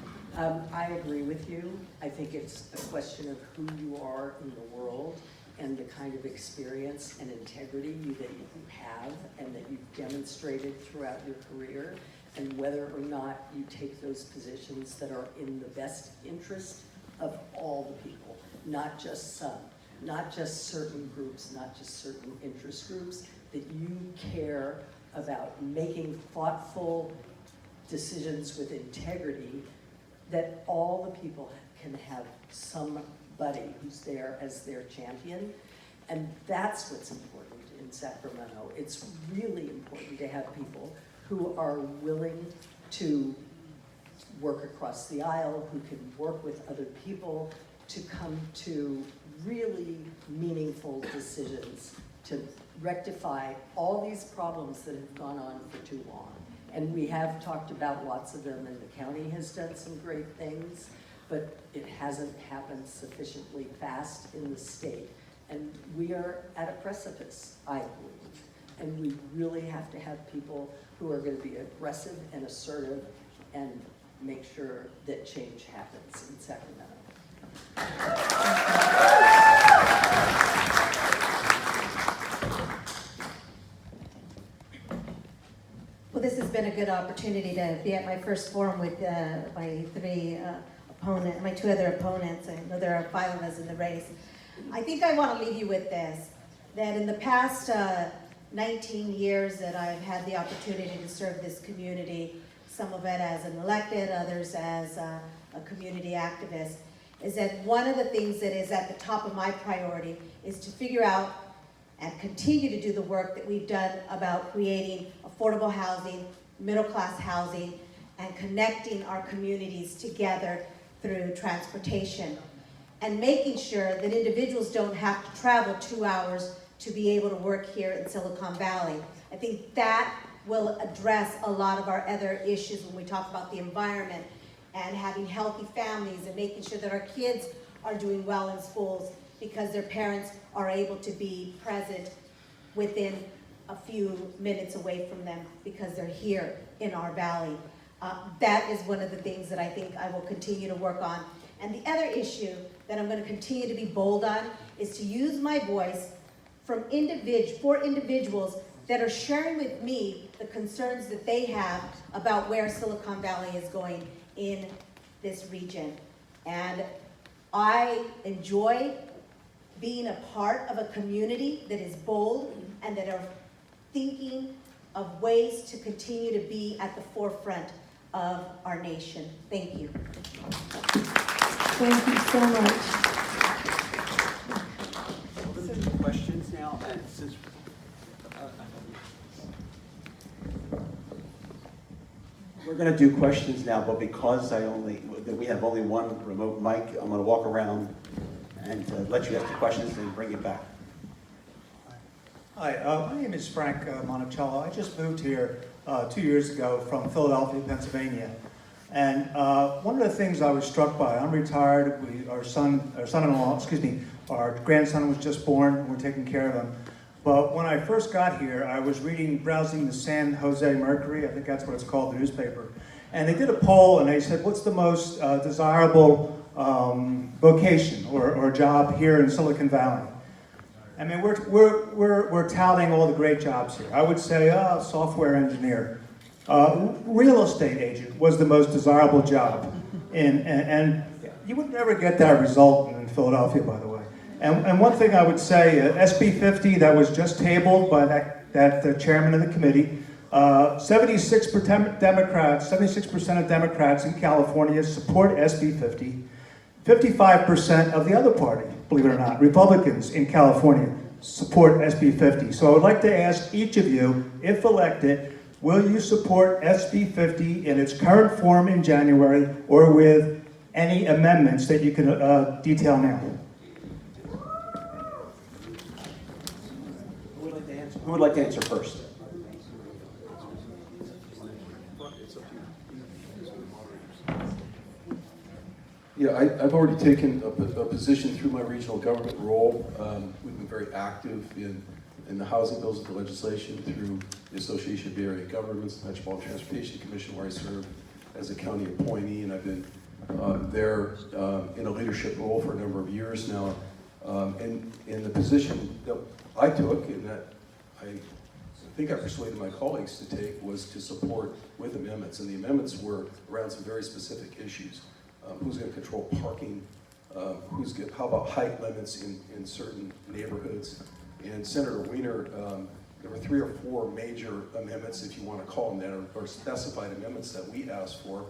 I agree with you. I think it's a question of who you are in the world and the kind of experience and integrity that you have and that you've demonstrated throughout your career, and whether or not you take those positions that are in the best interest of all the people, not just some, not just certain groups, not just certain interest groups, that you care about making thoughtful decisions with integrity, that all the people can have somebody who's there as their champion. And that's what's important in Sacramento. It's really important to have people who are willing to work across the aisle, who can work with other people to come to really meaningful decisions to rectify all these problems that have gone on for too long. And we have talked about lots of them, and the county has done some great things, but it hasn't happened sufficiently fast in the state. And we are at a precipice, I believe. And we really have to have people who are going to be aggressive and assertive and make sure that change happens in Sacramento. Well, this has been a good opportunity to be at my first forum with my two other opponents. I know there are 5 of us in the race. I think I want to leave you with this, that in the past 19 years that I've had the opportunity to serve this community, some of it as an elected, others as a community activist, is that one of the things that is at the top of my priority is to figure out and continue to do the work that we've done about creating affordable housing, middle-class housing, and connecting our communities together through transportation, and making sure that individuals don't have to travel 2 hours to be able to work here in Silicon Valley. I think that will address a lot of our other issues when we talk about the environment and having healthy families and making sure that our kids are doing well in schools because their parents are able to be present within a few minutes away from them because they're here in our valley. That is one of the things that I think I will continue to work on. And the other issue that I'm going to continue to be bold on is to use my voice for individuals that are sharing with me the concerns that they have about where Silicon Valley is going in this region. And I enjoy being a part of a community that is bold and that are thinking of ways to continue to be at the forefront of our nation. Thank you. Thank you so much. We're going to do questions now, and since we're going to do questions now, but because we have only one remote mic, I'm going to walk around and let you ask the questions and bring it back. Hi, my name is Frank Monticello. I just moved here 2 years ago from Philadelphia, Pennsylvania. And one of the things I was struck by, I'm retired, our grandson was just born, and we're taking care of him. But when I first got here, I was browsing the San Jose Mercury, I think that's what it's called, the newspaper. And they did a poll and they said, what's the most desirable vocation or job here in Silicon Valley? I mean, we're touting all the great jobs here. I would say software engineer. Real estate agent was the most desirable job. And you would never get that result in Philadelphia, by the way. And one thing I would say, SB 50 that was just tabled by the chairman of the committee, 76% of Democrats in California support SB 50. 55% of the other party, believe it or not, Republicans in California, support SB 50. So I would like to ask each of you, if elected, will you support SB 50 in its current form in January or with any amendments that you can detail now? Who would like to answer first? Yeah, I've already taken a position through my regional government role. We've been very active in the housing bills of the legislation through the Association of Bay Area Governments, the Metropolitan Transportation Commission, where I serve as a county appointee, and I've been there in a leadership role for a number of years now. And the position that I took, and that I think I persuaded my colleagues to take, was to support with amendments. And the amendments were around some very specific issues. Who's going to control parking? How about height limits in certain neighborhoods? And Senator Wiener, there were 3 or 4 major amendments, if you want to call them that, or specified amendments that we asked for.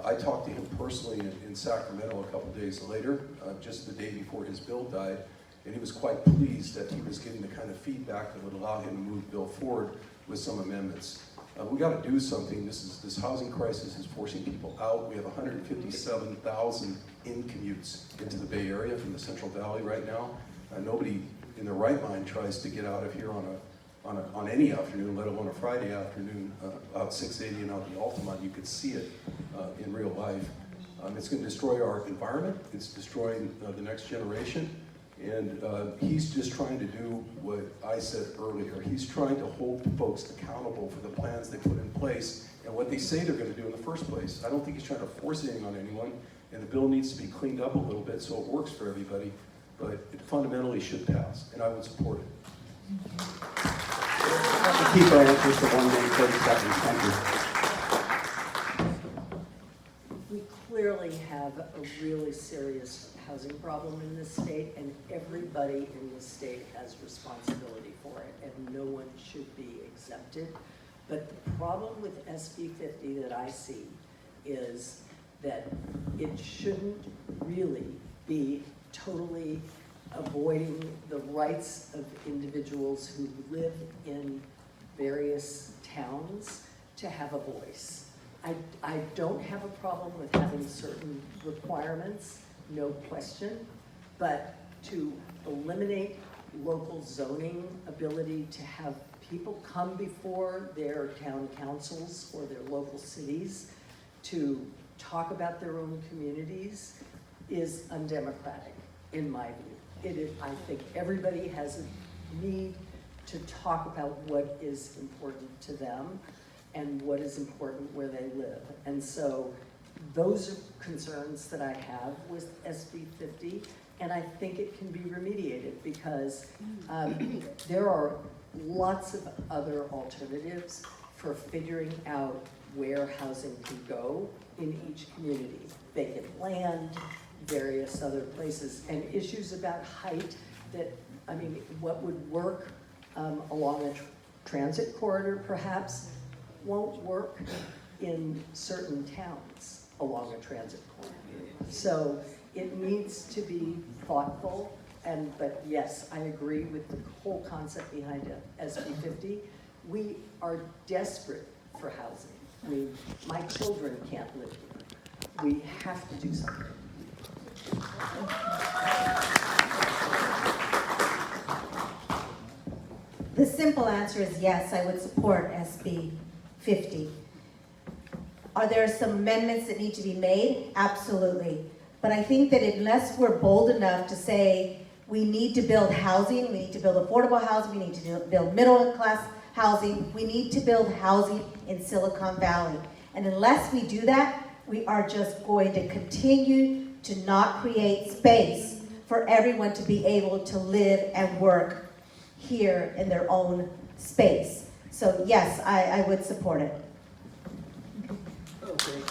I talked to him personally in Sacramento a couple days later, just the day before his bill died, and he was quite pleased that he was getting the kind of feedback that would allow him to move the bill forward with some amendments. We got to do something. This housing crisis is forcing people out. We have 157,000 in-commutes into the Bay Area from the Central Valley right now. Nobody in their right mind tries to get out of here on any afternoon, let alone a Friday afternoon, out 680 and out the Altamont. You could see it in real life. It's going to destroy our environment. It's destroying the next generation. And he's just trying to do what I said earlier. He's trying to hold folks accountable for the plans they put in place and what they say they're going to do in the first place. I don't think he's trying to force anything on anyone, and the bill needs to be cleaned up a little bit so it works for everybody, but it fundamentally should pass, and I would support it. Keep our answers to 1 minute, 30 seconds. Thank you. We clearly have a really serious housing problem in this state, and everybody in this state has responsibility for it, and no one should be exempted. But the problem with SB 50 that I see is that it shouldn't really be totally avoiding the rights of individuals who live in various towns to have a voice. I don't have a problem with having certain requirements, no question, but to eliminate local zoning ability to have people come before their town councils or their local cities to talk about their own communities is undemocratic, in my view. It is, I think everybody has a need to talk about what is important to them and what is important where they live. And so those are concerns that I have with SB 50, and I think it can be remediated because there are lots of other alternatives for figuring out where housing can go in each community. Vacant land, various other places, and issues about height that, I mean, what would work along a transit corridor perhaps won't work in certain towns along a transit corridor. So it needs to be thoughtful, but yes, I agree with the whole concept behind SB 50. We are desperate for housing. I mean, my children can't live here. We have to do something. The simple answer is yes, I would support SB 50. Are there some amendments that need to be made? Absolutely. But I think that unless we're bold enough to say we need to build housing, we need to build affordable housing, we need to build middle class housing, we need to build housing in Silicon Valley. And unless we do that, we are just going to continue to not create space for everyone to be able to live and work here in their own space. So yes, I would support it.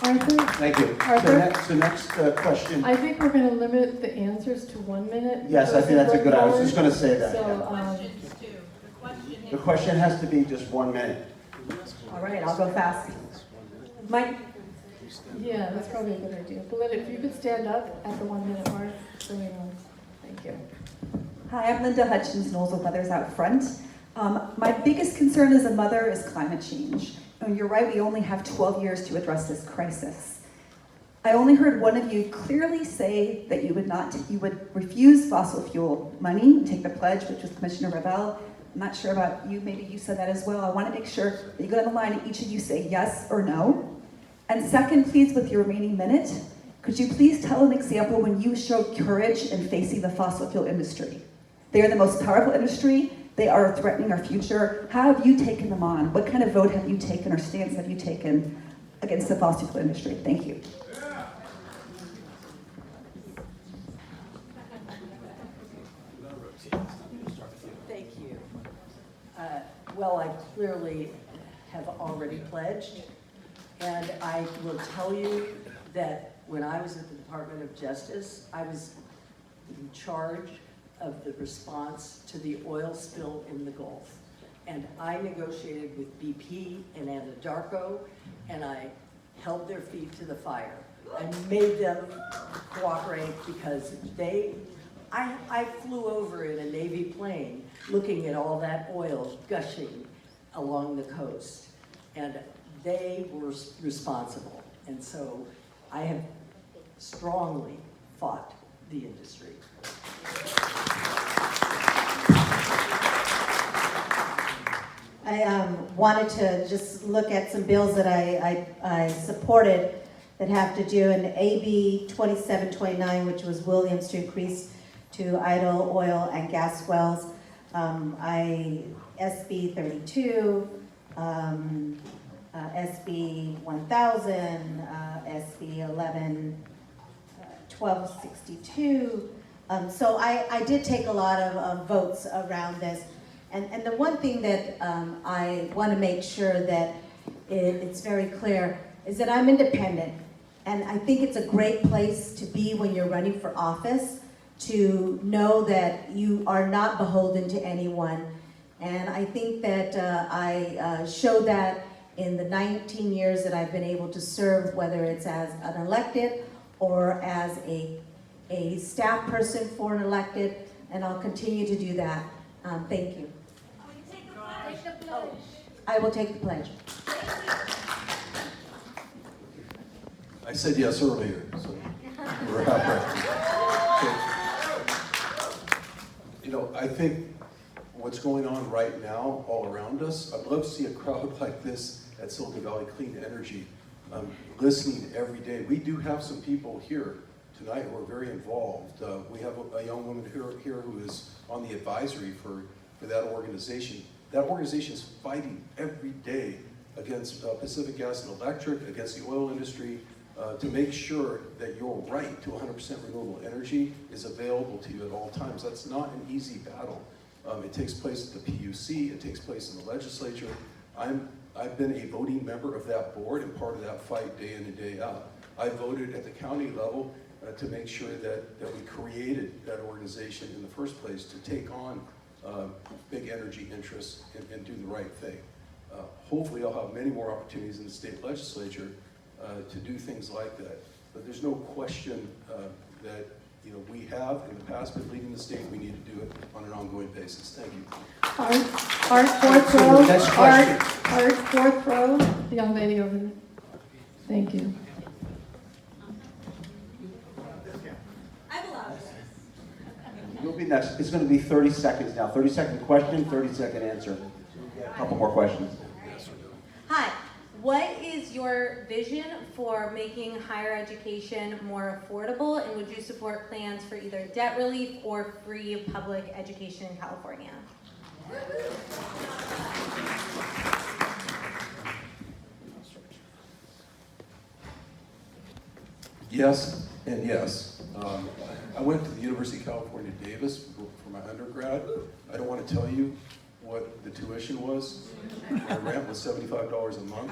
Arthur? Thank you. Arthur? So next question. I think we're going to limit the answers to 1 minute. Yes, I think that's a good, I was just going to say that. So, yeah. The question has to be just 1 minute. All right, I'll go fast. Mike? yeah, that's probably a good idea. Belinda, if you could stand up at the 1 minute mark, so we know. Thank you. Hi, I'm Linda Hutchins, Knowles with Mothers Out Front. My biggest concern as a mother is climate change. And you're right, we only have 12 years to address this crisis. I only heard one of you clearly say that you would refuse fossil fuel money, take the pledge, which was Commissioner Ravel. I'm not sure about you, maybe you said that as well. I want to make sure that you go down the line and each of you say yes or no. And second, please, with your remaining minute, Could you please tell an example when you showed courage in facing the fossil fuel industry? They are the most powerful industry. They are threatening our future. How have you taken them on? What kind of vote have you taken or stance have you taken against the fossil fuel industry? Thank you. Thank you. Well, I clearly have already pledged, and I will tell you that when I was at the Department of Justice, I was in charge of the response to the oil spill in the Gulf. And I negotiated with BP and Anadarko, and I held their feet to the fire. I made them cooperate because I flew over in a Navy plane looking at all that oil gushing along the coast, and they were responsible. And so I have strongly fought the industry. I wanted to just look at some bills that I supported that have to do in AB 2729, which was Williams to increase to idle oil and gas wells. SB 32, SB 1000, SB 1262. So I did take a lot of votes around this. And the one thing that I want to make sure that it's very clear is that I'm independent. And I think it's a great place to be when you're running for office, to know that you are not beholden to anyone. And I think that I showed that in the 19 years that I've been able to serve, whether it's as an elected or as a staff person for an elected, and I'll continue to do that. Thank you. I will take the pledge. I said yes earlier, so we're halfway. So, I think what's going on right now all around us, I'd love to see a crowd like this at Silicon Valley Clean Energy, listening every day. We do have some people here tonight who are very involved. We have a young woman here who is on the advisory for that organization. That organization is fighting every day against Pacific Gas and Electric, against the oil industry, to make sure that your right to 100% renewable energy is available to you at all times. That's not an easy battle. It takes place at the PUC, it takes place in the legislature. I've been a voting member of that board and part of that fight day in and day out. I voted at the county level to make sure that we created that organization in the first place to take on big energy interests and do the right thing. Hopefully I'll have many more opportunities in the state legislature to do things like that. But there's no question that we have in the past been leading the state. We need to do it on an ongoing basis. Thank you. Art, fourth row. Next question. Art, fourth row. The young lady over there. Thank you. You'll be next. It's going to be 30 seconds now. 30-second question, 30-second answer. A couple more questions. Hi, what is your vision for making higher education more affordable, and would you support plans for either debt relief or free public education in California? Yes and yes. I went to the University of California, Davis for my undergrad. I don't want to tell you what the tuition was. My rent was $75 a month.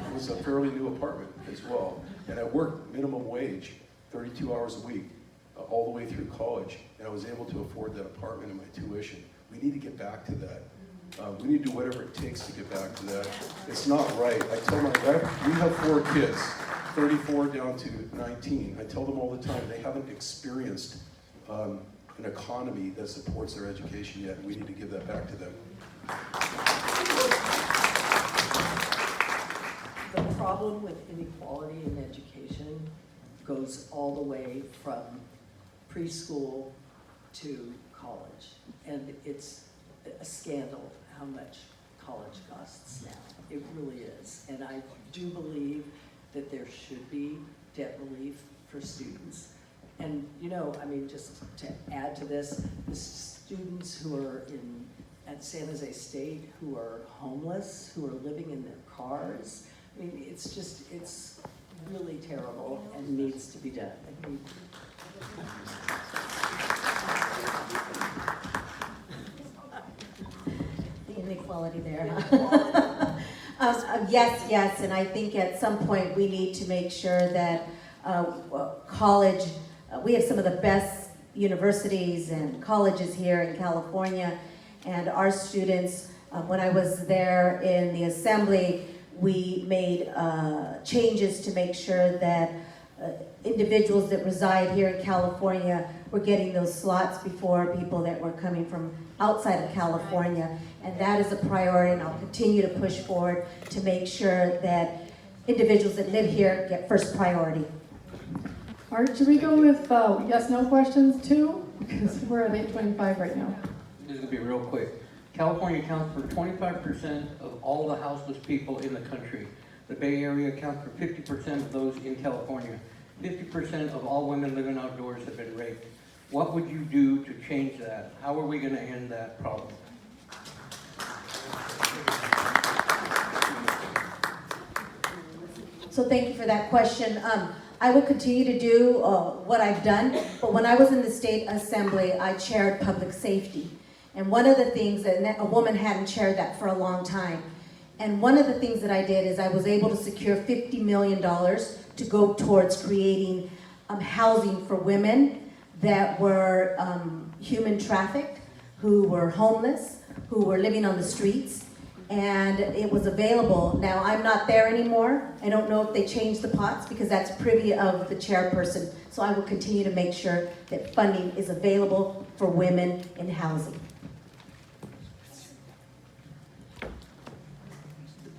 It was a fairly new apartment as well. And I worked minimum wage, 32 hours a week, all the way through college. And I was able to afford that apartment and my tuition. We need to get back to that. We need to do whatever it takes to get back to that. It's not right. I tell my wife, we have 4 kids, 34 down to 19. I tell them all the time, they haven't experienced an economy that supports their education yet, and we need to give that back to them. The problem with inequality in education goes all the way from preschool to college. And it's a scandal how much college costs now. It really is. And I do believe that there should be debt relief for students. And you know, I mean, just to add to this, the students who are at San Jose State who are homeless, who are living in their cars, I mean, it's really terrible and needs to be done. The inequality there. Yes, and I think at some point we need to make sure that college, we have some of the best universities and colleges here in California, and our students, when I was there in the assembly, we made changes to make sure that individuals that reside here in California were getting those slots before people that were coming from outside of California. And that is a priority, and I'll continue to push forward to make sure that individuals that live here get first priority. All right, should we go with yes, no questions too? Because we're at 8:25 right now. This is gonna be real quick. California accounts for 25% of all the houseless people in the country. The Bay Area accounts for 50% of those in California. 50% of all women living outdoors have been raped. What would you do to change that? How are we gonna end that problem? So thank you for that question. I will continue to do what I've done, but when I was in the state assembly, I chaired public safety. And one of the things that a woman hadn't chaired that for a long time. And one of the things that I did is I was able to secure $50 million to go towards creating housing for women that were human trafficked, who were homeless, who were living on the streets. And it was available. Now, I'm not there anymore. I don't know if they changed the pots because that's privy of the chairperson. So I will continue to make sure that funding is available for women in housing.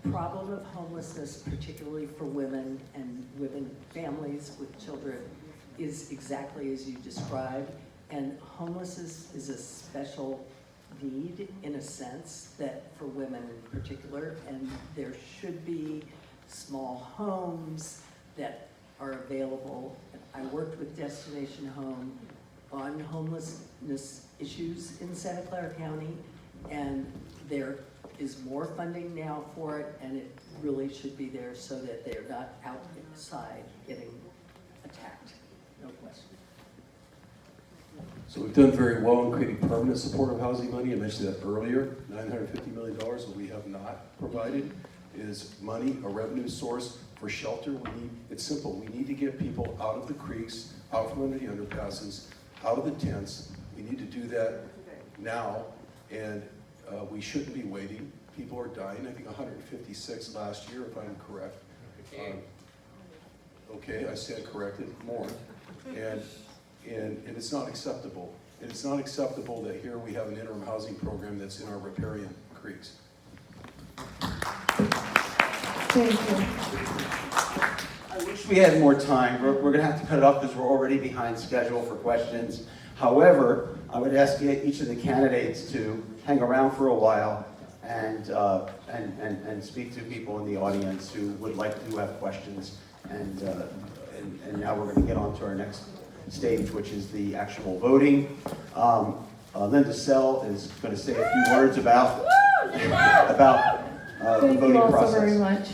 The problem of homelessness, particularly for women and women families with children, is exactly as you described. And homelessness is a special need, in a sense, that for women in particular, and there should be small homes that are available. I worked with Destination Home on homelessness issues in Santa Clara County, and there is more funding now for it, and it really should be there so that they're not outside getting attacked, no question. So we've done very well in creating permanent supportive housing money. I mentioned that earlier. $950 million. What we have not provided is money, a revenue source for shelter. It's simple. We need to get people out of the creeks, out from under the underpasses, out of the tents. We need to do that now, and we shouldn't be waiting. People are dying. I think 156 last year, if I'm correct. Okay, I stand corrected. More. And it's not acceptable. And it's not acceptable that here we have an interim housing program that's in our riparian creeks. Thank you. I wish we had more time. We're going to have to cut it off because we're already behind schedule for questions. However, I would ask each of the candidates to hang around for a while and speak to people in the audience who would like to have questions. And now we're going to get on to our next stage, which is the actual voting. Linda Sell is going to say a few words about the Thank voting you all process. so very much.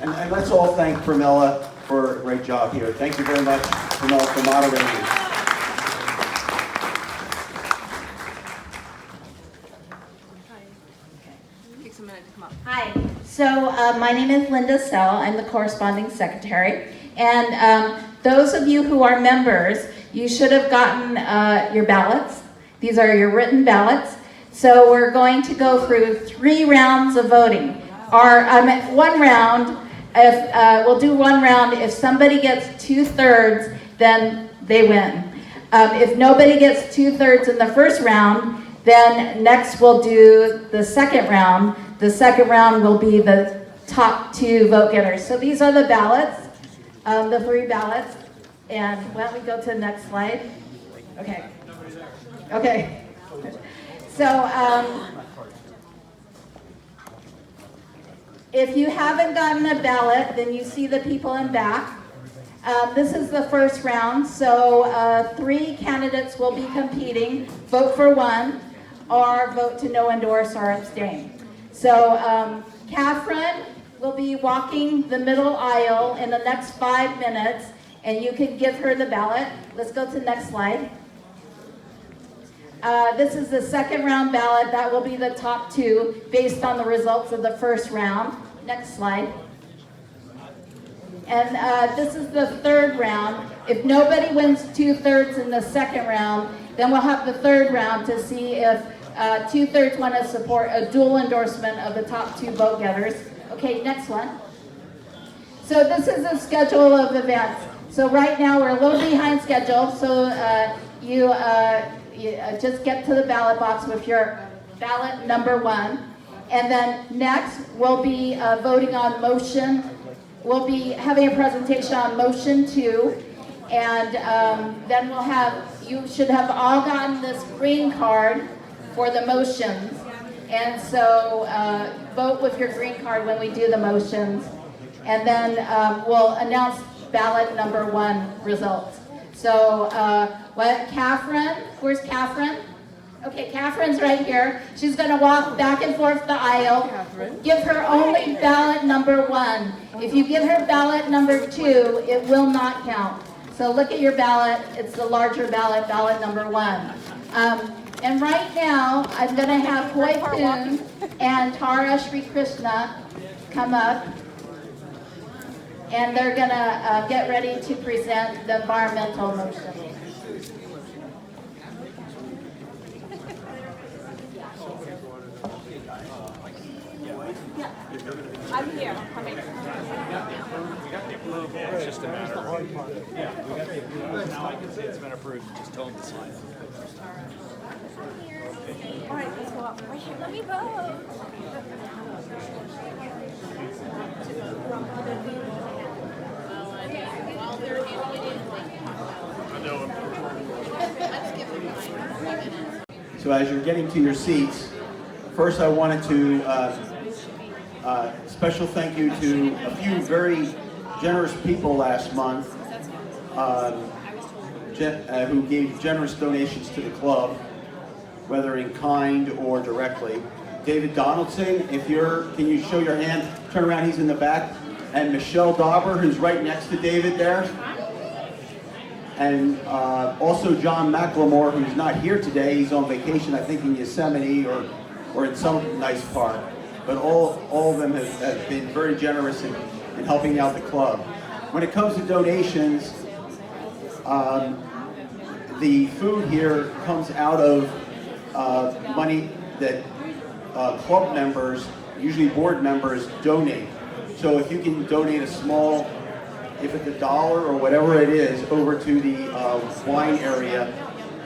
And let's all thank Pramila for a great job here. Thank you very much, Pramila, for moderating. Hi, so my name is Linda Sell. I'm the corresponding secretary. And those of you who are members, you should have gotten your ballots. These are your written ballots. So we're going to go through 3 rounds of voting. One round, we'll do one round. If somebody gets 2/3, then they win. If nobody gets 2/3 in the first round, then next we'll do the second round. The second round will be the top 2 vote getters. So these are the ballots, the 3 ballots. And why don't we go to the next slide? Okay. Okay. So if you haven't gotten a ballot, then you see the people in back. This is the first round, so 3 candidates will be competing. Vote for one, or vote to no endorse or abstain. So Catherine will be walking the middle aisle in the next 5 minutes, and you can give her the ballot. Let's go to the next slide. This is the second round ballot. That will be the top 2 based on the results of the first round. Next slide. And this is the third round. If nobody wins 2/3 in the second round, then we'll have the third round to see if 2/3 want to support a dual endorsement of the top 2 vote getters. Okay, next one. So this is a schedule of events. So right now we're a little behind schedule, so you just get to the ballot box with your ballot number 1. And then next we'll be voting on motion. We'll be having a presentation on motion 2, and then we'll have, you should have all gotten this green card for the motions. And so vote with your green card when we do the motions. And then we'll announce ballot number 1 results. So Catherine, where's Catherine? Okay, Catherine's right here. She's gonna walk back and forth the aisle. Give her only ballot number 1. If you give her ballot number 2, it will not count. So look at your ballot. It's the larger ballot, ballot number 1. And right now, I'm gonna have Hoy Poon and Tara Sri Krishna come up. And they're gonna get ready to present the environmental motion. I'm here. I'm coming. We got the approval. It's just a matter of. Yeah, we got the approval. Now I can say it's been approved. Just tell them to sign. All right, let's go up. Right here. Let me vote. So as you're getting to your seats, first I wanted to special thank you to a few very generous people last month who gave generous donations to the club, whether in kind or directly. David Donaldson, can you show your hand? Turn around, he's in the back. And Michelle Dauber, who's right next to David there. And also John McLemore, who's not here today. He's on vacation, I think in Yosemite or in some nice park. But all of them have been very generous in helping out the club. When it comes to donations, the food here comes out of money that club members, usually board members, donate. So if you can donate a small, if it's $1 or whatever it is, over to the wine area,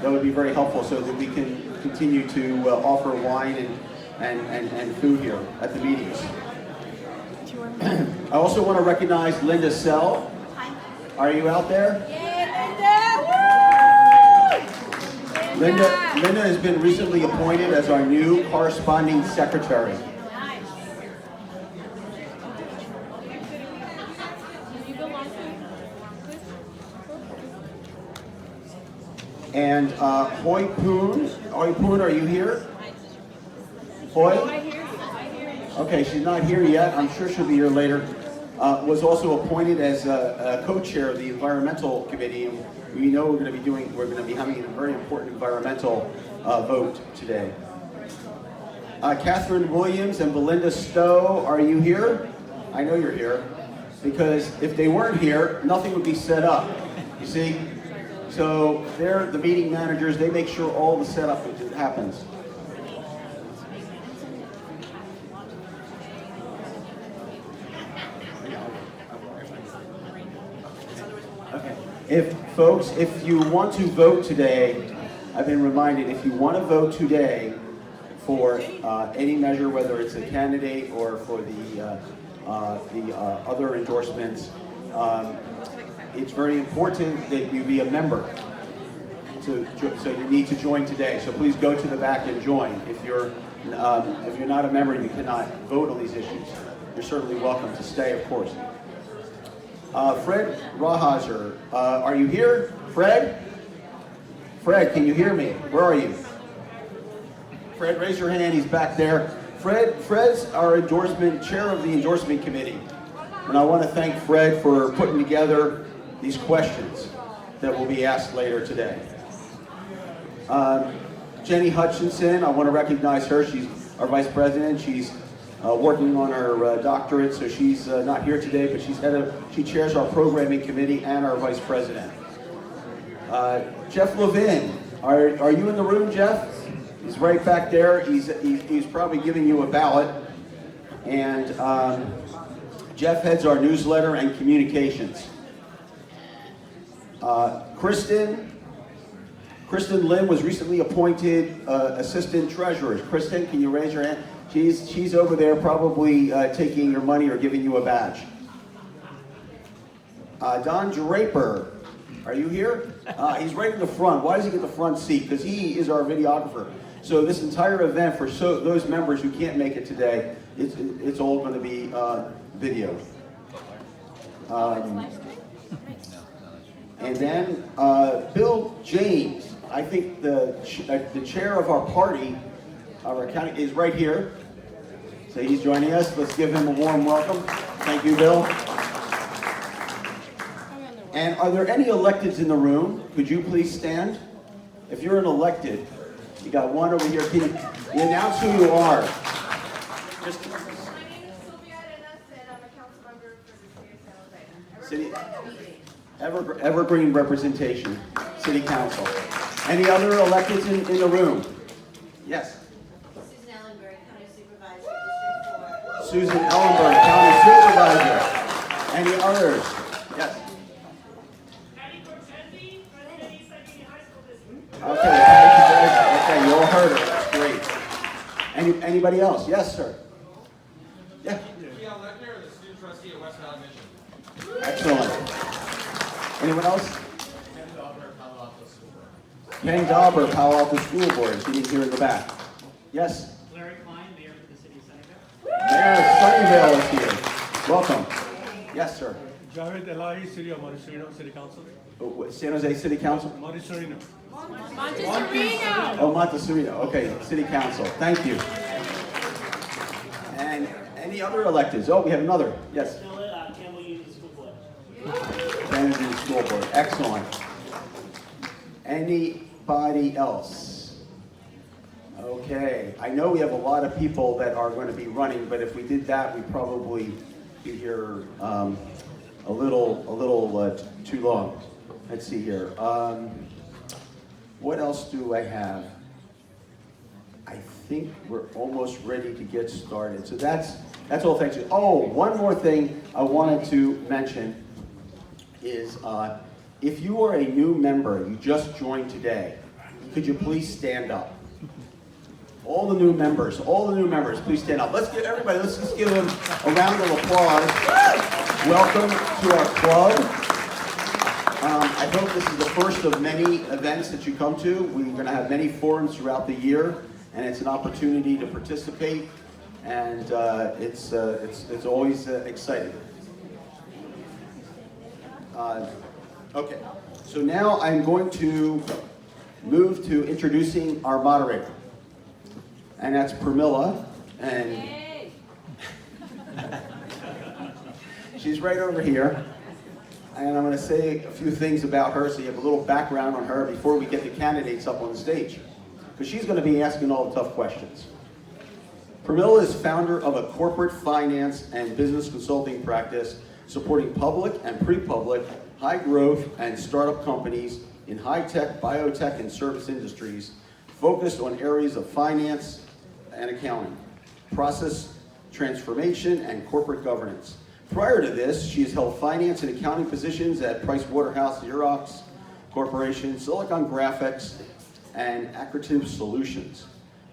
that would be very helpful so that we can continue to offer wine and food here at the meetings. I also want to recognize Linda Sell. Are you out there? Linda has been recently appointed as our new corresponding secretary. And Hoy Poon, are you here? Hoy? Okay, she's not here yet. I'm sure she'll be here later. Was also appointed as a co-chair of the environmental committee. And we know we're going to be having a very important environmental vote today. Catherine Williams and Belinda Stowe, are you here? I know you're here, because if they weren't here, nothing would be set up. You see? So they're the meeting managers. They make sure all the setup happens. If you want to vote today, I've been reminded, if you want to vote today for any measure, whether it's a candidate or for the other endorsements, it's very important that you be a member. So you need to join today. So please go to the back and join. If you're not a member, you cannot vote on these issues. You're certainly welcome to stay, of course. Fred Rahazer, are you here? Fred? Fred, can you hear me? Where are you? Fred, raise your hand, he's back there. Fred's our chair of the endorsement committee. And I want to thank Fred for putting together these questions that will be asked later today. Jenny Hutchinson, I want to recognize her. She's our vice president. She's working on her doctorate, so she's not here today, but she chairs our programming committee and our vice president. Jeff Levin, are you in the room, Jeff? He's right back there. He's probably giving you a ballot. And Jeff heads our newsletter and communications. Kristen Lynn was recently appointed assistant treasurer. Kristen, can you raise your hand? She's over there probably taking your money or giving you a badge. Don Draper, are you here? He's right in the front. Why does he get the front seat? Because he is our videographer. So this entire event, for those members who can't make it today, it's all going to be video. And then Bill James, I think the chair of our party, our county, is right here. So he's joining us. Let's give him a warm welcome. Thank you, Bill. And are there any electeds in the room? Could you please stand? If you're an elected, you got one over here. Can you announce who you are? Just City Evergreen representation, City Council. Any other electeds in the room? Yes. Susan Ellenberg, County Supervisor, District 4. Susan Ellenberg, County Supervisor. Any others? Yes. Patty Cortese, President East Side High School District. Okay, thank you. Okay, you all heard her. That's great. Anybody else? Yes, sir. Yeah. Keon Lechner, the student trustee at West Valley Mission. Excellent. Anyone else? Ken Dauber, Palo Alto School Board. Ken Dauber, Palo Alto School Board. Sitting here in the back. Yes. Larry Klein, Mayor of the City of Sunnyvale. Mayor Sunnyvale is here. Welcome. Yes, sir. Javed Elahi, City of Montecito, City Council. San Jose City Council? Montecito. Oh, Montecito. Okay, City Council. Thank you. And any other electeds? Oh, we have another. Yes. Campbell Union School Board. Campbell Union School Board. Excellent. Anybody else? Okay. I know we have a lot of people that are going to be running, but if we did that, we'd probably be here a little too long. Let's see here. What else do I have? I think we're almost ready to get started. So that's all. Thanks. Oh, one more thing I wanted to mention is if you are a new member, you just joined today, could you please stand up? All the new members, please stand up. Let's just give them a round of applause. Welcome to our club. I hope this is the first of many events that you come to. We're going to have many forums throughout the year, and it's an opportunity to participate, and it's always exciting. Okay, so now I'm going to move to introducing our moderator, and that's Pramila, and she's right over here. And I'm going to say a few things about her so you have a little background on her before we get the candidates up on the stage. Because she's going to be asking all the tough questions. Pramila is founder of a corporate finance and business consulting practice supporting public and pre-public, high growth and startup companies in high-tech, biotech, and service industries focused on areas of finance and accounting, process transformation, and corporate governance. Prior to this, she has held finance and accounting positions at Pricewaterhouse Xerox Corporation, Silicon Graphics, and Accretive Solutions.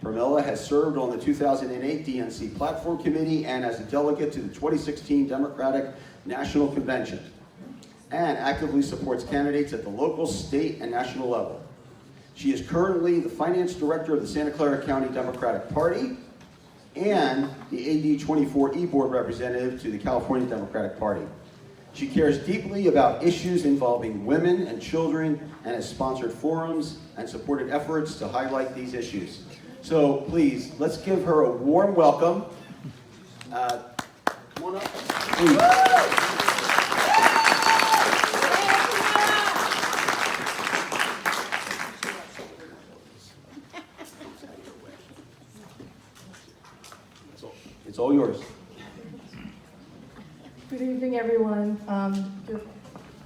Pramila has served on the 2008 DNC Platform Committee and as a delegate to the 2016 Democratic National Convention, and actively supports candidates at the local, state, and national level. She is currently the finance director of the Santa Clara County Democratic Party and the AD24E board representative to the California Democratic Party. She cares deeply about issues involving women and children and has sponsored forums and supported efforts to highlight these issues. So please, let's give her a warm welcome. Come on up, please. It's all yours. Good evening, everyone.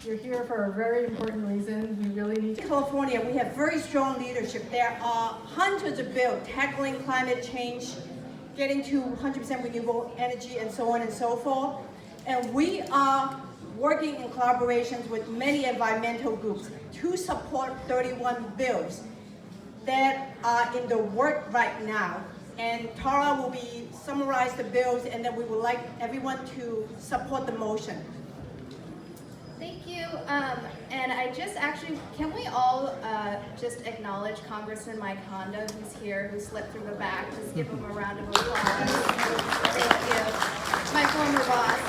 You're here for a very important reason. We really need to. California, we have very strong leadership. There are hundreds of bills tackling climate change, getting to 100% renewable energy, and so on and so forth. And we are working in collaborations with many environmental groups to support 31 bills that are in the work right now. And Tara will be summarize the bills, and then we would like everyone to support the motion. Thank you. And I just actually, can we all just acknowledge Congressman Mike Hondo, who's here, who slipped through the back. Just give him a round of applause. Thank you. My former boss.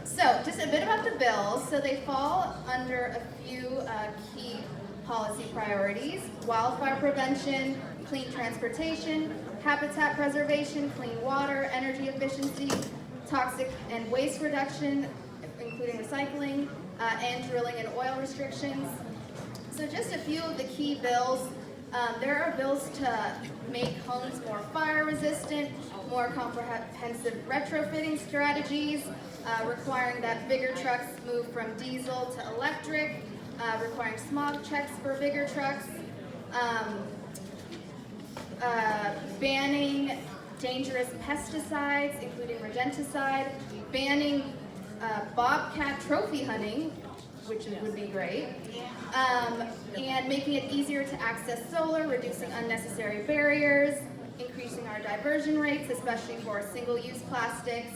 So just a bit about the bills. So they fall under a few key policy priorities: wildfire prevention, clean transportation, habitat preservation, clean water, energy efficiency, toxic and waste reduction, including recycling, and drilling and oil restrictions. So just a few of the key bills. There are bills to make homes more fire resistant, more comprehensive retrofitting strategies, requiring that bigger trucks move from diesel to electric, requiring smog checks for bigger trucks, banning dangerous pesticides, including rodenticide, banning bobcat trophy hunting, which would be great, and making it easier to access solar, reducing unnecessary barriers, increasing our diversion rates, especially for single-use plastics,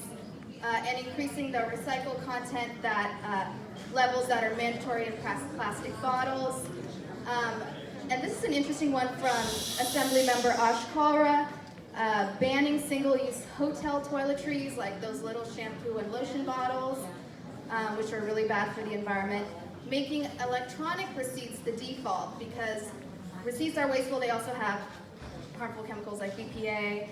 and increasing the recycled content that levels that are mandatory in plastic bottles. And this is an interesting one from Assemblymember Ash Kalra, banning single-use hotel toiletries, like those little shampoo and lotion bottles, which are really bad for the environment. Making electronic receipts the default, because receipts are wasteful. They also have harmful chemicals like BPA,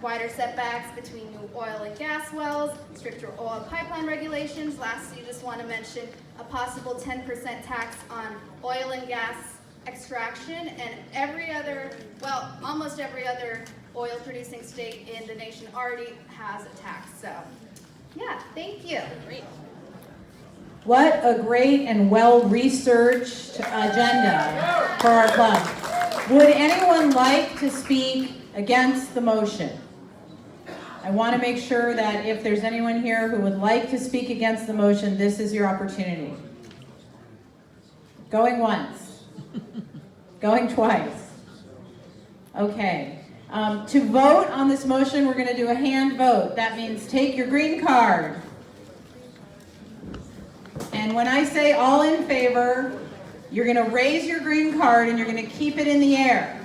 wider setbacks between new oil and gas wells, stricter oil pipeline regulations. Lastly, just want to mention a possible 10% tax on oil and gas extraction, and every other, well, almost every other oil producing state in the nation already has a tax. So, yeah, thank you. Great. What a great and well-researched agenda for our club. Would anyone like to speak against the motion? I want to make sure that if there's anyone here who would like to speak against the motion, this is your opportunity. Going once. Going twice. Okay. To vote on this motion, we're going to do a hand vote. That means take your green card. And when I say all in favor, you're going to raise your green card and you're going to keep it in the air.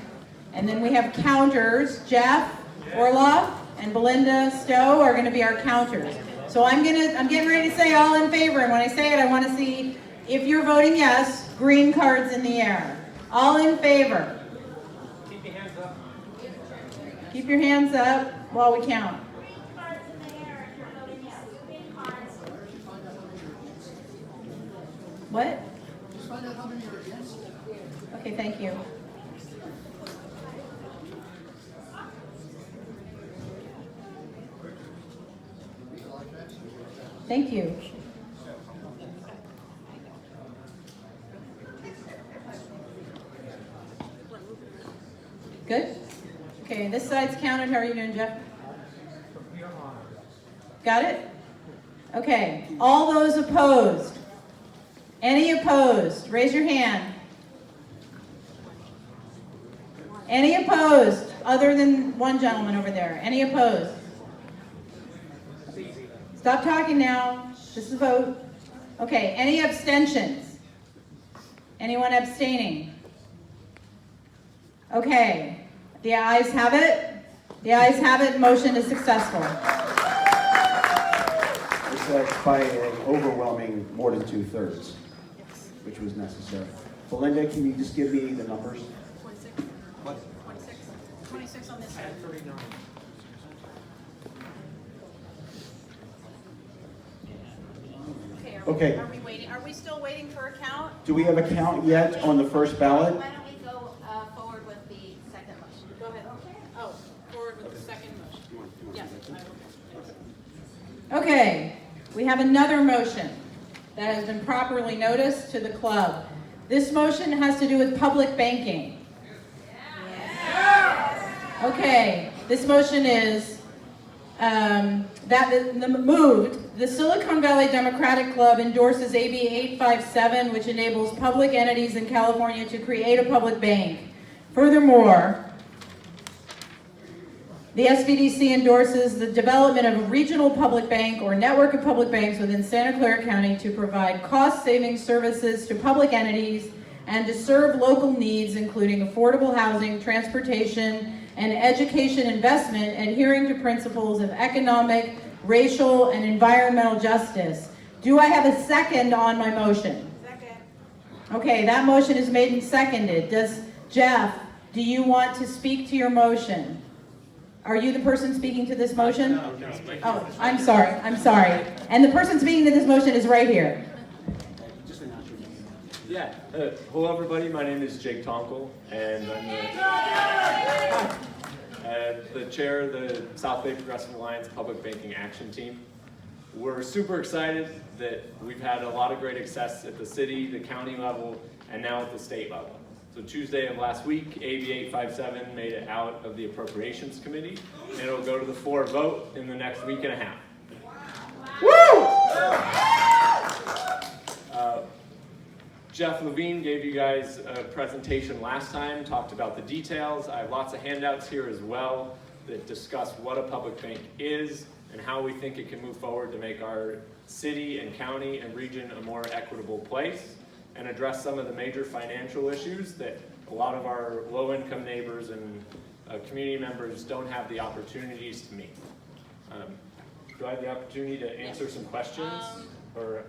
And then we have counters. Jeff Orloff and Belinda Stowe are going to be our counters. So I'm getting ready to say all in favor, and when I say it, I want to see if you're voting yes, green cards in the air. All in favor. Keep your hands up. Keep your hands up while we count. What? Just find out how many are against. Okay, thank you. Thank you. Good? Okay, this side's counted. How are you doing, Jeff? Got it? Okay, all those opposed? Any opposed? Raise your hand. Any opposed? Other than one gentleman over there. Any opposed? Stop talking now. This is a vote. Okay, any abstentions? Anyone abstaining? Okay, the ayes have it. The ayes have it. Motion is successful. by an overwhelming more than 2/3, which was necessary. Belinda, can you just give me the numbers? 26. What? 26. 26 on this side. 39. Okay. Are we waiting? Are we still waiting for a count? Do we have a count yet on the first ballot? Why don't we go forward with the second motion? Go ahead. Oh, forward with the second motion. Yes. Okay, we have another motion that has been properly noticed to the club. This motion has to do with public banking. Okay, this motion is moved. The Silicon Valley Democratic Club endorses AB 857, which enables public entities in California to create a public bank. Furthermore, the SVDC endorses the development of a regional public bank or network of public banks within Santa Clara County to provide cost-saving services to public entities and to serve local needs, including affordable housing, transportation, and education investment, adhering to principles of economic, racial, and environmental justice. Do I have a second on my motion? Second. Okay, that motion is made and seconded. Jeff, do you want to speak to your motion? Are you the person speaking to this motion? Oh, I'm sorry. And the person speaking to this motion is right here. Yeah, hello everybody, my name is Jake Tonkel, and I'm the chair of the South Bay Progressive Alliance Public Banking Action Team. We're super excited that we've had a lot of great success at the city, the county level, and now at the state level. So Tuesday of last week, AB 857 made it out of the Appropriations Committee, and it'll go to the floor vote in the next week and a half. Jeff Levine gave you guys a presentation last time, talked about the details. I have lots of handouts here as well that discuss what a public bank is and how we think it can move forward to make our city and county and region a more equitable place, and address some of the major financial issues that a lot of our low-income neighbors and community members don't have the opportunities to meet. Do I have the opportunity to answer some questions? Or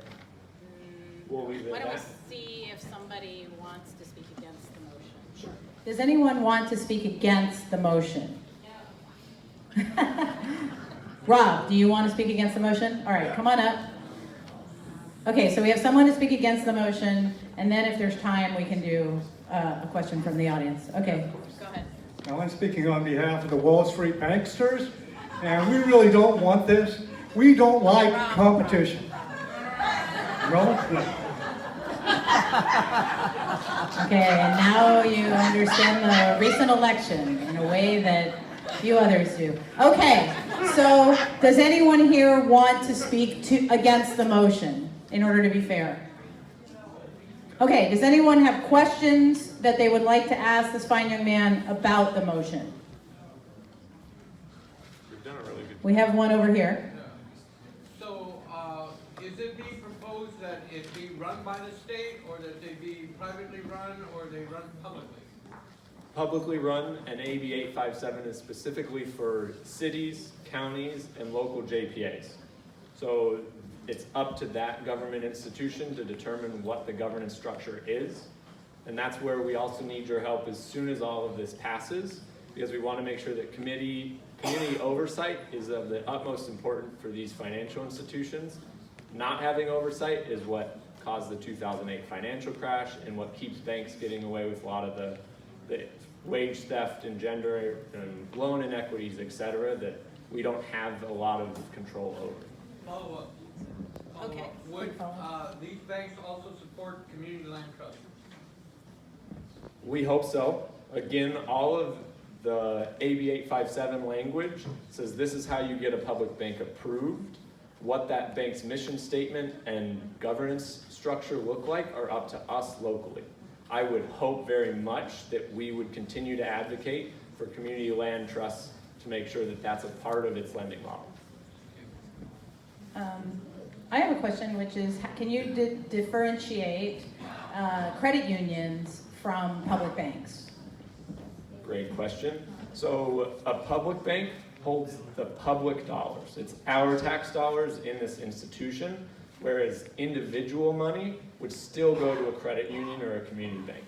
we'll leave it Why at don't we that? see if somebody wants to speak against the motion? Sure. Does anyone want to speak against the motion? Rob, do you want to speak against the motion? All right, come on up. Okay, so we have someone to speak against the motion, and then if there's time, we can do a question from the audience. Okay. Go ahead. Now, I'm speaking on behalf of the Wall Street banksters, and we really don't want this. We don't like competition. No? Okay, and now you understand the recent election in a way that few others do. Okay, so does anyone here want to speak against the motion in order to be fair? Okay, does anyone have questions that they would like to ask this fine young man about the motion? We've done a really good job. We have one over here. So, is it being proposed that it be run by the state, or that they be privately run, or they run publicly? Publicly run, and AB 857 is specifically for cities, counties, and local JPAs. So it's up to that government institution to determine what the governance structure is. And that's where we also need your help as soon as all of this passes, because we want to make sure that community oversight is of the utmost importance for these financial institutions. Not having oversight is what caused the 2008 financial crash and what keeps banks getting away with a lot of the wage theft and gender and loan inequities, et cetera, that we don't have a lot of control over. Follow up. Okay. Would these banks also support community land trusts? We hope so. Again, all of the AB 857 language says this is how you get a public bank approved. What that bank's mission statement and governance structure look like are up to us locally. I would hope very much that we would continue to advocate for community land trusts to make sure that that's a part of its lending model. I have a question, which is, can you differentiate credit unions from public banks? Great question. So a public bank holds the public dollars. It's our tax dollars in this institution, whereas individual money would still go to a credit union or a community bank.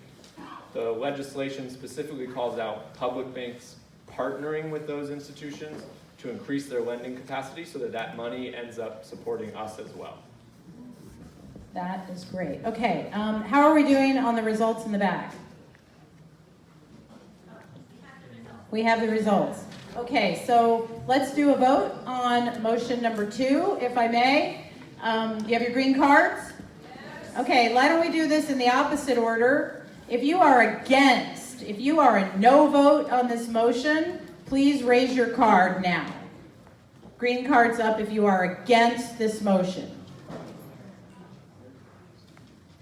The legislation specifically calls out public banks partnering with those institutions to increase their lending capacity so that that money ends up supporting us as well. That is great. Okay, how are we doing on the results in the back? We have the results. Okay, so let's do a vote on motion number 2, if I may. You have your green cards? Okay, why don't we do this in the opposite order? If you are against, if you are a no vote on this motion, please raise your card now. Green card's up if you are against this motion.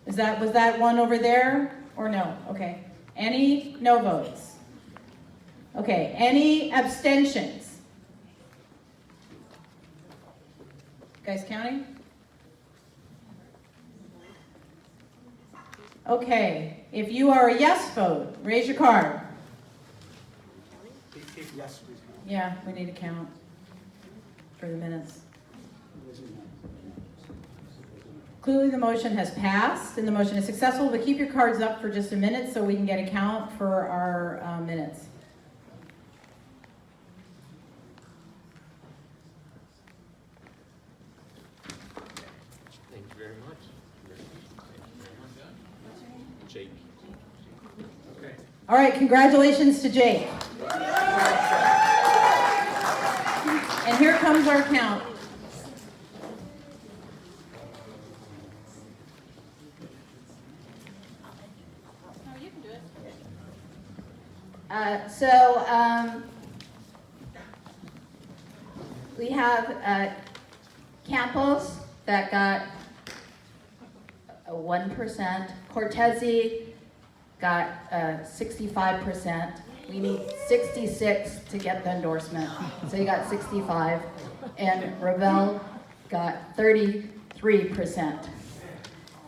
Was that one over there or no? Okay. Any no votes? Okay. Any abstentions? Guys counting? Okay. If you are a yes vote, raise your card. Yes, please. Yeah, we need to count for the minutes. Clearly the motion has passed and the motion is successful, but keep your cards up for just a minute so we can get a count for our minutes. Thank you very much. Jake. Okay. All right, congratulations to Jake. And here comes our count. We have Campos that got 1%. Cortese got 65%. We need 66 to get the endorsement, so you got 65. And Ravel got 33%.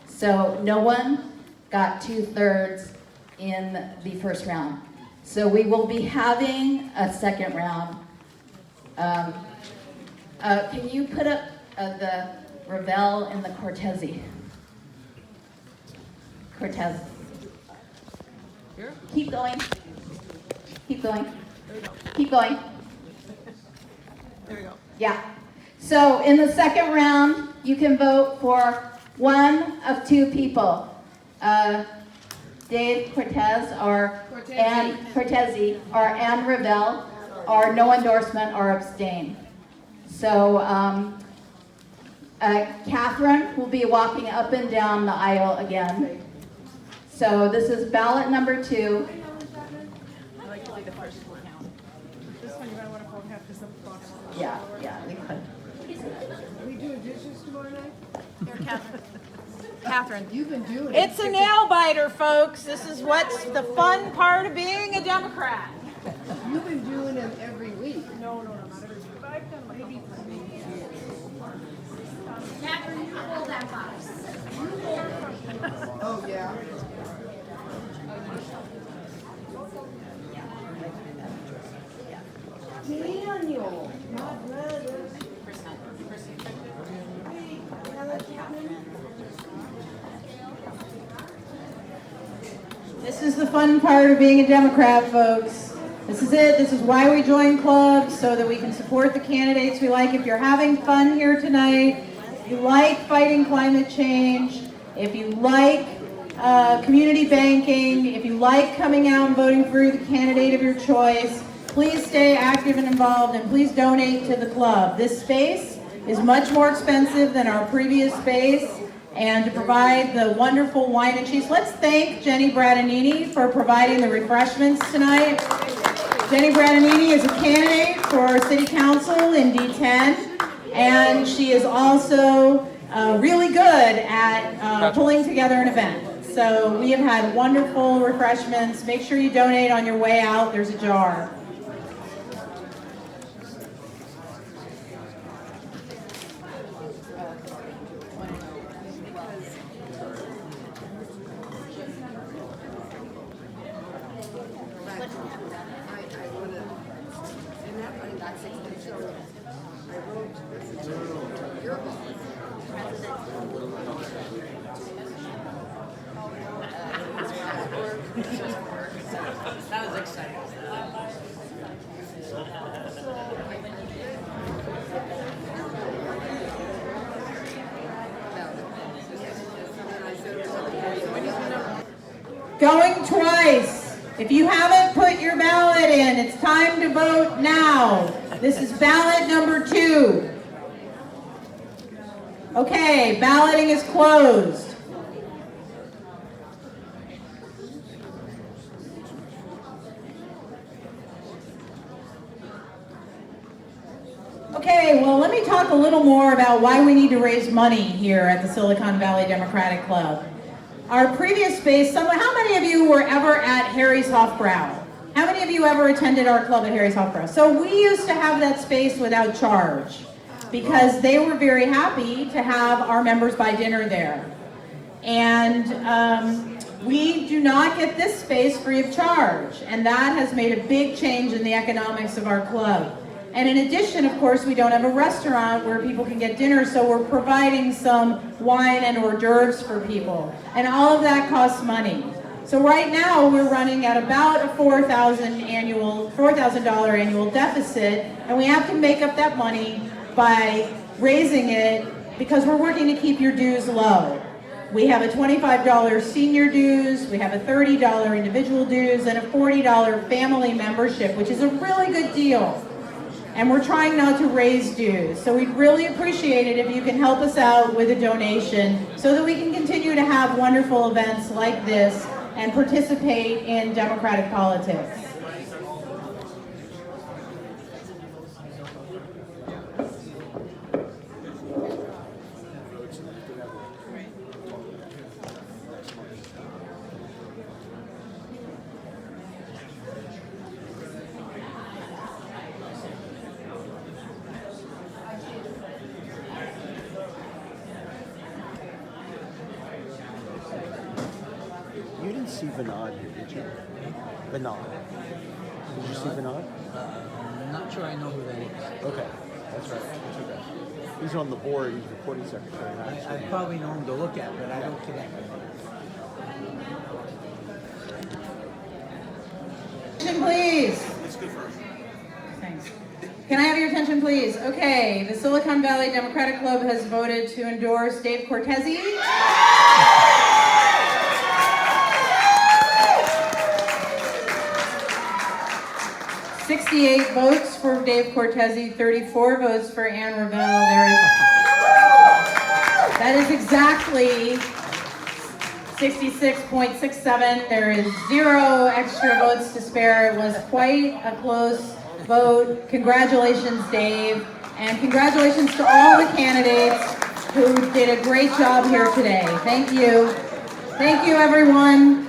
So no one got 2/3 in the first round. So we will be having a second round. Can you put up the Ravel and the Cortese? Cortese. Keep going. Keep going. Keep going. There we go. Yeah. So in the second round, you can vote for one of 2 people. Dave Cortese or Cortese or Ann Ravel, or no endorsement or abstain. So Catherine will be walking up and down the aisle again. So this is ballot number 2. I like to do the first one now. This one you're going to want to vote half because the box. Yeah, we could. We doing dishes tomorrow night? Here, Catherine. Catherine. You've been doing it. It's a nail biter, folks. This is what's the fun part of being a Democrat. You've been doing them every week. No, not every week. But I've done them maybe. Catherine, you hold that box. Oh, yeah. Daniel, my brother. This is the fun part of being a Democrat, folks. This is it. This is why we join clubs, so that we can support the candidates we like. If you're having fun here tonight, if you like fighting climate change, if you like community banking, if you like coming out and voting for the candidate of your choice, please stay active and involved, and please donate to the club. This space is much more expensive than our previous space, and to provide the wonderful wine and cheese. Let's thank Jenny Bradanini for providing the refreshments tonight. Jenny Bradanini is a candidate for City Council in D10, and she is also really good at pulling together an event. So we have had wonderful refreshments. Make sure you donate on your way out. There's a jar. That was exciting. Going twice. If you haven't put your ballot in, it's time to vote now. This is ballot number 2. Okay, balloting is closed. Okay, well, let me talk a little more about why we need to raise money here at the Silicon Valley Democratic Club. Our previous space, how many of you were ever at Harry's Hofbrau? How many of you ever attended our club at Harry's Hofbrau? So we used to have that space without charge because they were very happy to have our members buy dinner there. And we do not get this space free of charge, and that has made a big change in the economics of our club. And in addition, of course, we don't have a restaurant where people can get dinner, so we're providing some wine and hors d'oeuvres for people. And all of that costs money. So right now, we're running at about a $4,000 annual deficit, and we have to make up that money by raising it because we're working to keep your dues low. We have a $25 senior dues, we have a $30 individual dues, and a $40 family membership, which is a really good deal. And we're trying not to raise dues. So we'd really appreciate it if you can help us out with a donation so that we can continue to have wonderful events like this and participate in democratic politics. You didn't see Vinod here, did you? Vinod. Did you see Vinod? I'm not sure I know who that is. Okay, that's right. That's okay. He's on the board. He's recording secretary. I probably know him to look at, but I don't connect. Attention, please. Thanks. Can I have your attention, please? Okay, the Silicon Valley Democratic Club has voted to endorse Dave Cortese. 68 votes for Dave Cortese, 34 votes for Ann Ravel. That is exactly 66.67. There is 0 extra votes to spare. It was quite a close vote. Congratulations, Dave. And congratulations to all the candidates who did a great job here today. Thank you. Thank you, everyone.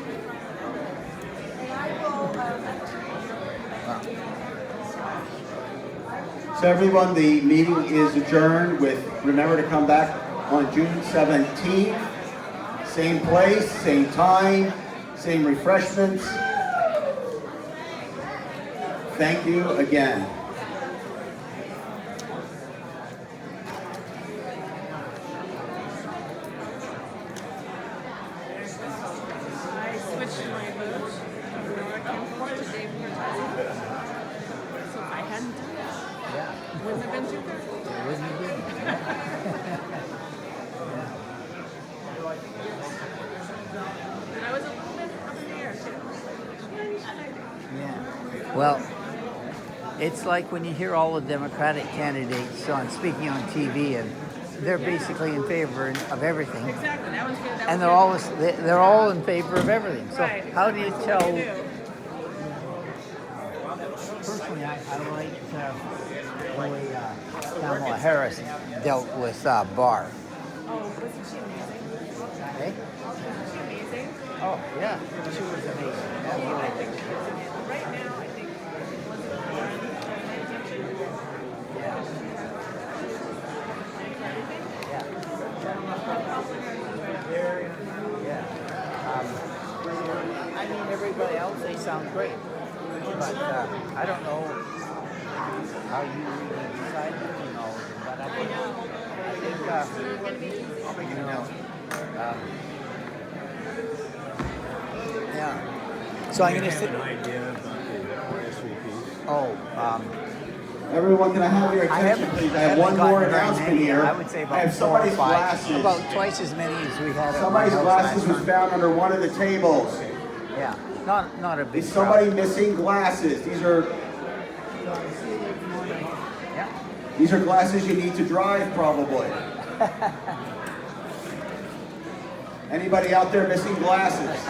So everyone, the meeting is adjourned with, remember to come back on June 17th. Same place, same time, same refreshments. Thank you again. I switched my vote from Nora Compos to Dave Cortese. So if I hadn't done that, wouldn't have been too good. It wouldn't have been. And I was a little bit up in the air too. Yeah. Well, it's like when you hear all the Democratic candidates speaking on TV, and they're basically in favor of everything. Exactly. That was good. And they're all in favor of everything. So Right. how do you tell? What do you do? Personally, I liked the way Kamala Harris dealt with Barr. Oh, wasn't she amazing? Okay? Wasn't she amazing? Oh, yeah. She was amazing. I think she was amazing. Right now, I think Elizabeth Warren is my attention. Yeah. I mean, everybody else, they sound great. But I don't know. how you really decide between all of them. But I think, yeah. So I'm going to say. An idea about the RSVPs? Oh, Everyone, can I have your attention, please? I have one more announcement here. I would say about I have 4 or somebody's 5. glasses. About twice as many as we had at Somebody's my house glasses last was found under one of the tables. Yeah, not a big Is somebody crowd. missing glasses? These are Yeah. these are glasses you need to drive, probably. Anybody out there missing glasses?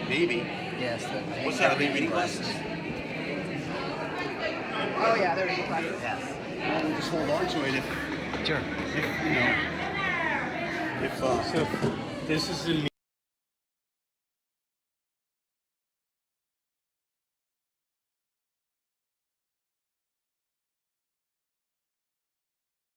Maybe. Yes. What's that? Are they reading glasses? Oh yeah, they're reading glasses. Yes. Well, we'll just hold on to it if, Sure. if you know, if So this is the